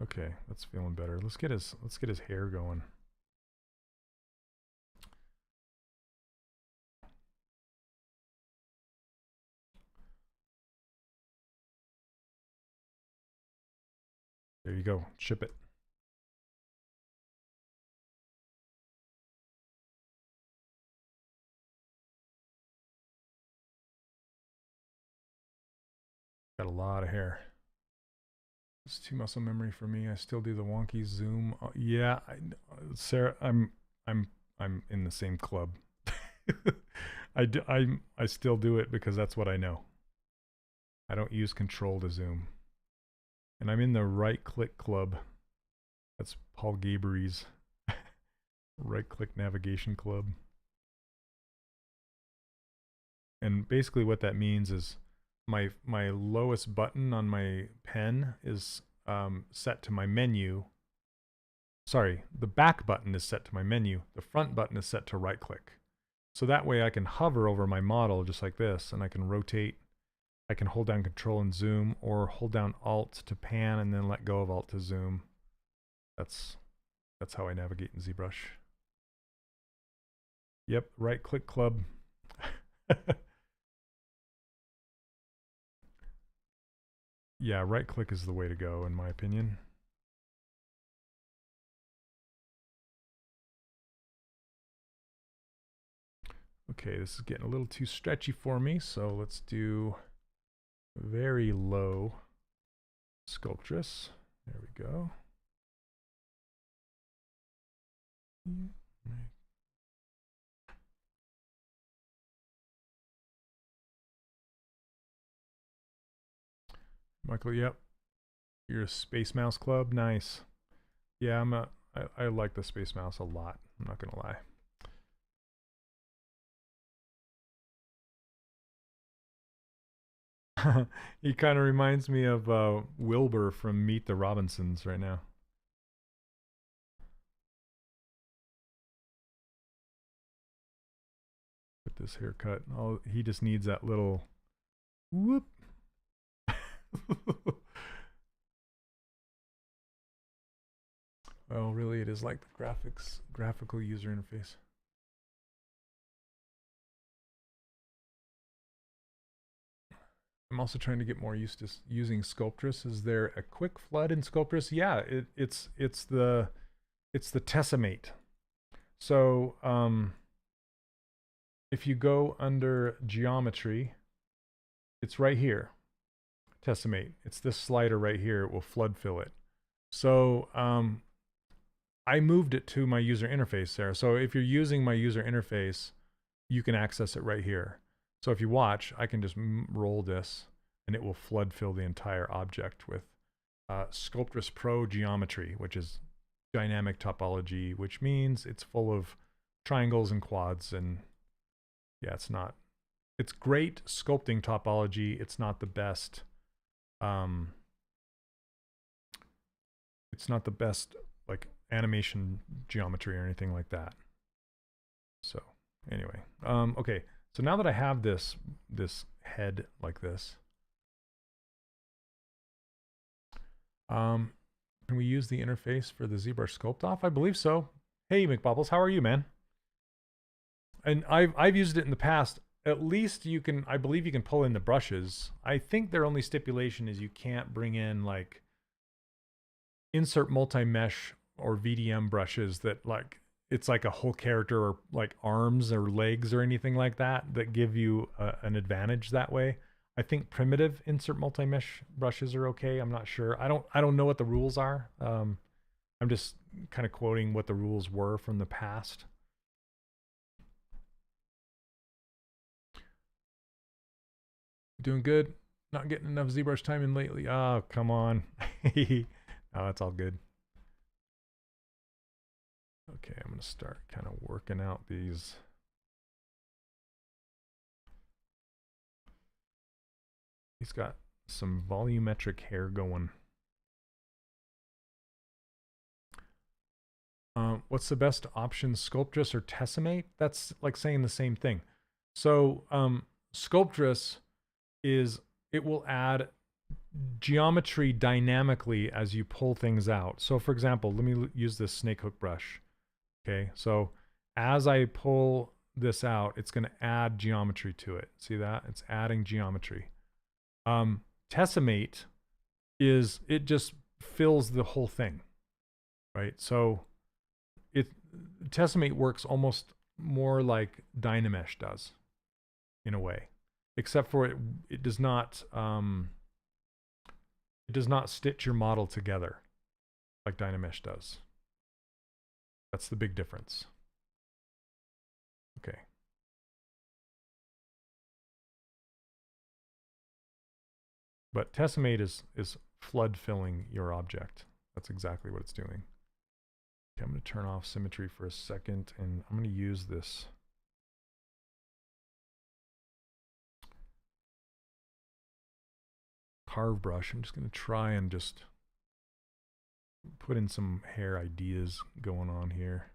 Okay, that's feeling better. Let's get his hair going. There you go. Ship it. Got a lot of hair. It's too muscle memory for me. I still do the wonky zoom. Yeah, Sarah, I'm in the same club. I still do it because that's what I know. I don't use control to zoom. And I'm in the right click club. That's Paul Gabery's right click navigation club. And basically what that means is my lowest button on my pen is set to my menu. Sorry, the back button is set to my menu. The front button is set to right click. So that way I can hover over my model just like this, and I can rotate. I can hold down Control and zoom, or hold down Alt to pan and then let go of Alt to zoom. That's That's how I navigate in ZBrush. Yep, right click club. Yeah, right click is the way to go in my opinion. Okay, this is getting a little too stretchy for me, so let's do very low sculptress. There we go. Michael, yep. You're a Space Mouse Club? Nice. Yeah, I like the Space Mouse a lot. I'm not gonna lie. He kind of reminds me of Wilbur from Meet the Robinsons right now. With this haircut, he just needs that little whoop. Well, really, it is like the graphical user interface. I'm also trying to get more used to using Sculptress. Is there a quick flood in Sculptress? Yeah, it's the Tessimate. So if you go under Geometry, it's right here. Tessimate. It's this slider right here. It will flood fill it. So I moved it to my user interface there. So if you're using my user interface, you can access it right here. So if you watch, I can just roll this and it will flood fill the entire object with Sculptress Pro Geometry, which is dynamic topology, which means it's full of triangles and quads. And yeah, it's great sculpting topology. It's not the best. It's not the best like animation geometry or anything like that. So anyway, okay. So now that I have this head like this, can we use the interface for the ZBrush Sculpt Off? I believe so. Hey McBubbles, how are you, man? And I've used it in the past. At least you can, I believe you can pull in the brushes. I think their only stipulation is you can't bring in like insert multi-mesh or VDM brushes that like it's like a whole character or like arms or legs or anything like that give you an advantage that way. I think primitive insert multi-mesh brushes are okay. I'm not sure. I don't know what the rules are. I'm just kind of quoting what the rules were from the past. Doing good. Not getting enough ZBrush time in lately. Oh, come on. Oh, it's all good. Okay, I'm going to start kind of working out these. He's got some volumetric hair going. What's the best option, Sculptress or Tessimate? That's like saying the same thing. So Sculptress it will add geometry dynamically as you pull things out. So for example, let me use this snake hook brush. Okay, so as I pull this out, it's going to add geometry to it. See that? It's adding geometry. Tessimate it just fills the whole thing, right? So Tessimate works almost more like Dynamesh does, in a way, except for it does not stitch your model together like Dynamesh does. That's the big difference. Okay. But Tessimate is flood filling your object. That's exactly what it's doing. Okay, I'm going to turn off symmetry for a second, and I'm going to use this carve brush. I'm just going to try and just put in some hair ideas going on here.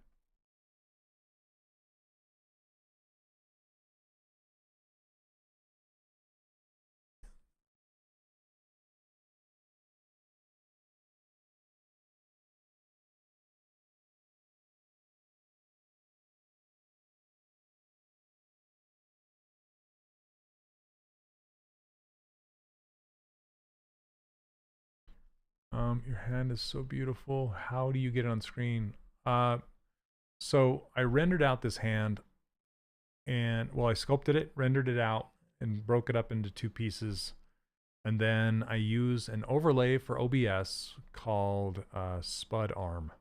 Your hand is so beautiful. How do you get it on screen? So I rendered out this hand, and well, I sculpted it, rendered it out, and broke it up into 2 pieces. And then I use an overlay for OBS called Spud Arm.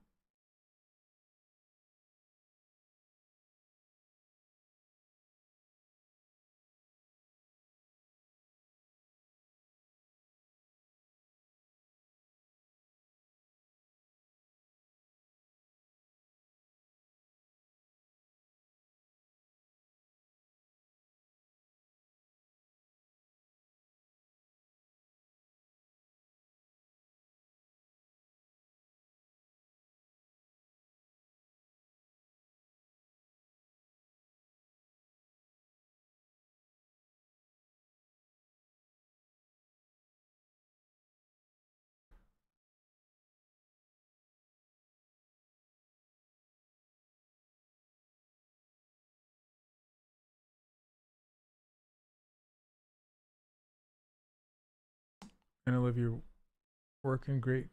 And Olivia, working great.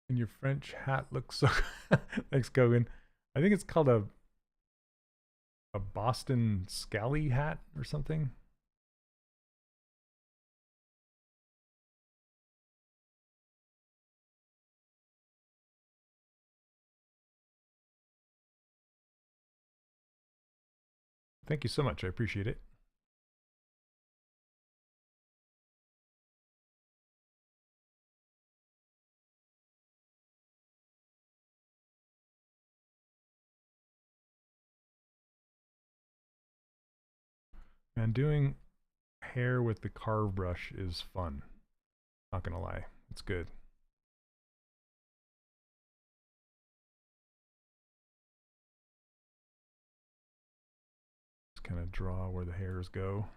And your French hat looks so thanks, Kogan. I think it's called a Boston Scally hat or something. Thank you so much. I appreciate it. And doing hair with the carve brush is fun. Not gonna lie, it's good. Just kind of draw where the hairs go.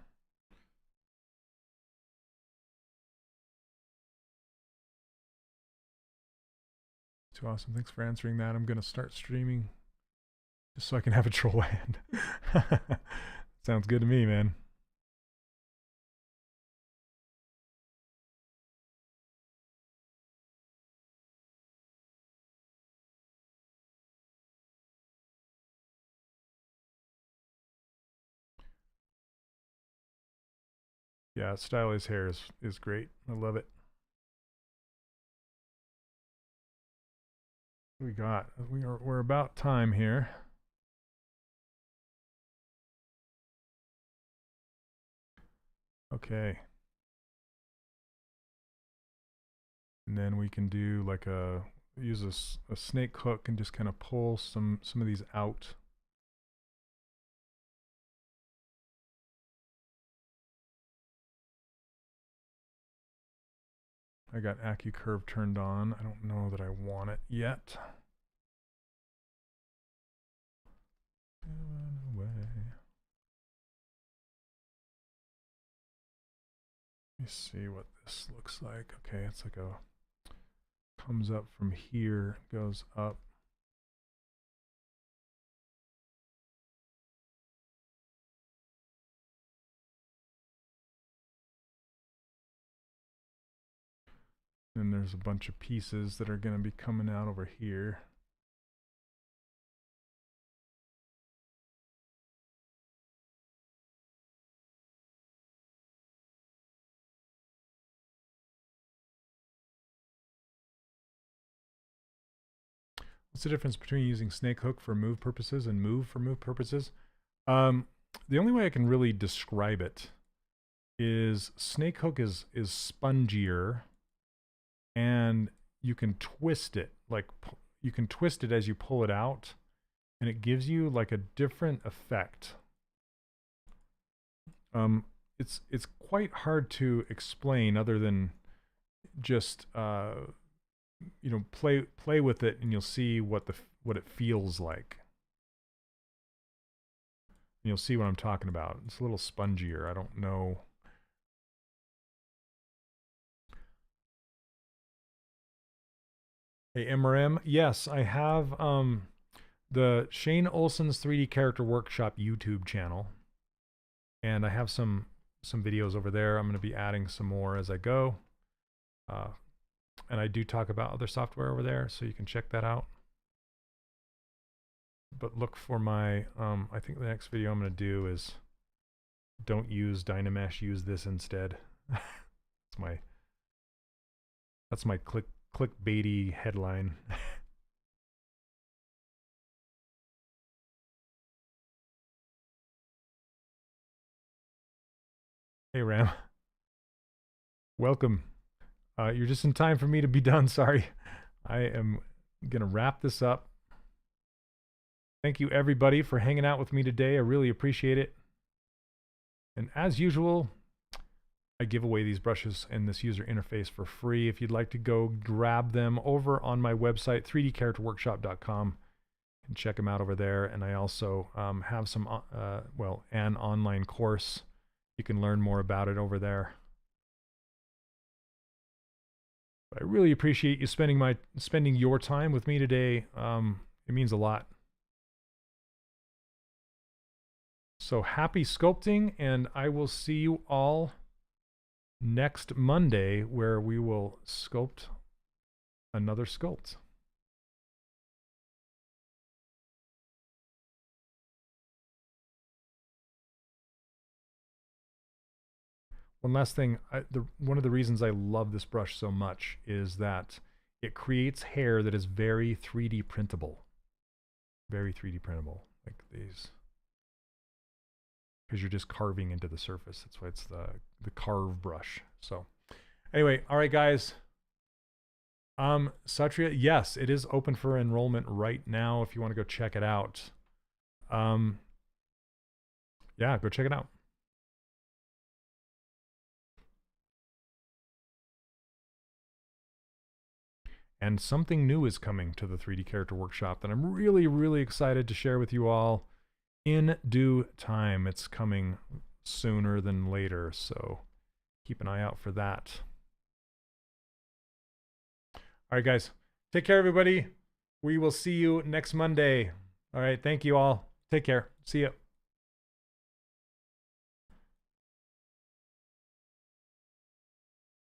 Too awesome. Thanks for answering that. I'm gonna start streaming just so I can have a troll hand. Sounds good to me, man. Yeah, stylized hair is great. I love it. What we got? We're about time here. Okay. And then we can do like use a snake hook and just kind of pull some of these out. I got AccuCurve turned on. I don't know that I want it yet. Away. Let me see what this looks like. Okay, it's like comes up from here, goes up. And there's a bunch of pieces that are going to be coming out over here. What's the difference between using snake hook for move purposes and move for move purposes? The only way I can really describe it is snake hook is spongier, and you can twist it, like you can twist it as you pull it out, and it gives you like a different effect. It's quite hard to explain other than just you know, play with it and you'll see what it feels like. And you'll see what I'm talking about. It's a little spongier. I don't know. Hey, MRM. Yes, I have the Shane Olson's 3D Character Workshop YouTube channel. And I have some videos over there. I'm going to be adding some more as I go. And I do talk about other software over there, so you can check that out. But look for my, I think the next video I'm going to do is don't use Dynamesh, use this instead. That's my clickbaity headline. Hey Ram, welcome. You're just in time for me to be done. Sorry, I am gonna wrap this up. Thank you everybody for hanging out with me today. I really appreciate it. And as usual, I give away these brushes and this user interface for free. If you'd like to go grab them over on my website, 3dcharacterworkshop.com, and check them out over there. And I also have some, an online course. You can learn more about it over there. But I really appreciate you spending your time with me today. It means a lot. So happy sculpting, and I will see you all next Monday, where we will sculpt another sculpt. One last thing, one of the reasons I love this brush so much is that it creates hair that is very 3D printable. Very 3D printable, like these. Because you're just carving into the surface. That's why it's the carve brush. So anyway, all right guys. Satria, yes, it is open for enrollment right now if you want to go check it out. Yeah, go check it out. And something new is coming to the 3D Character Workshop that I'm really, really excited to share with you all in due time. It's coming sooner than later, so keep an eye out for that. All right, guys. Take care, everybody. We will see you next Monday. All right, thank you all. Take care. See ya.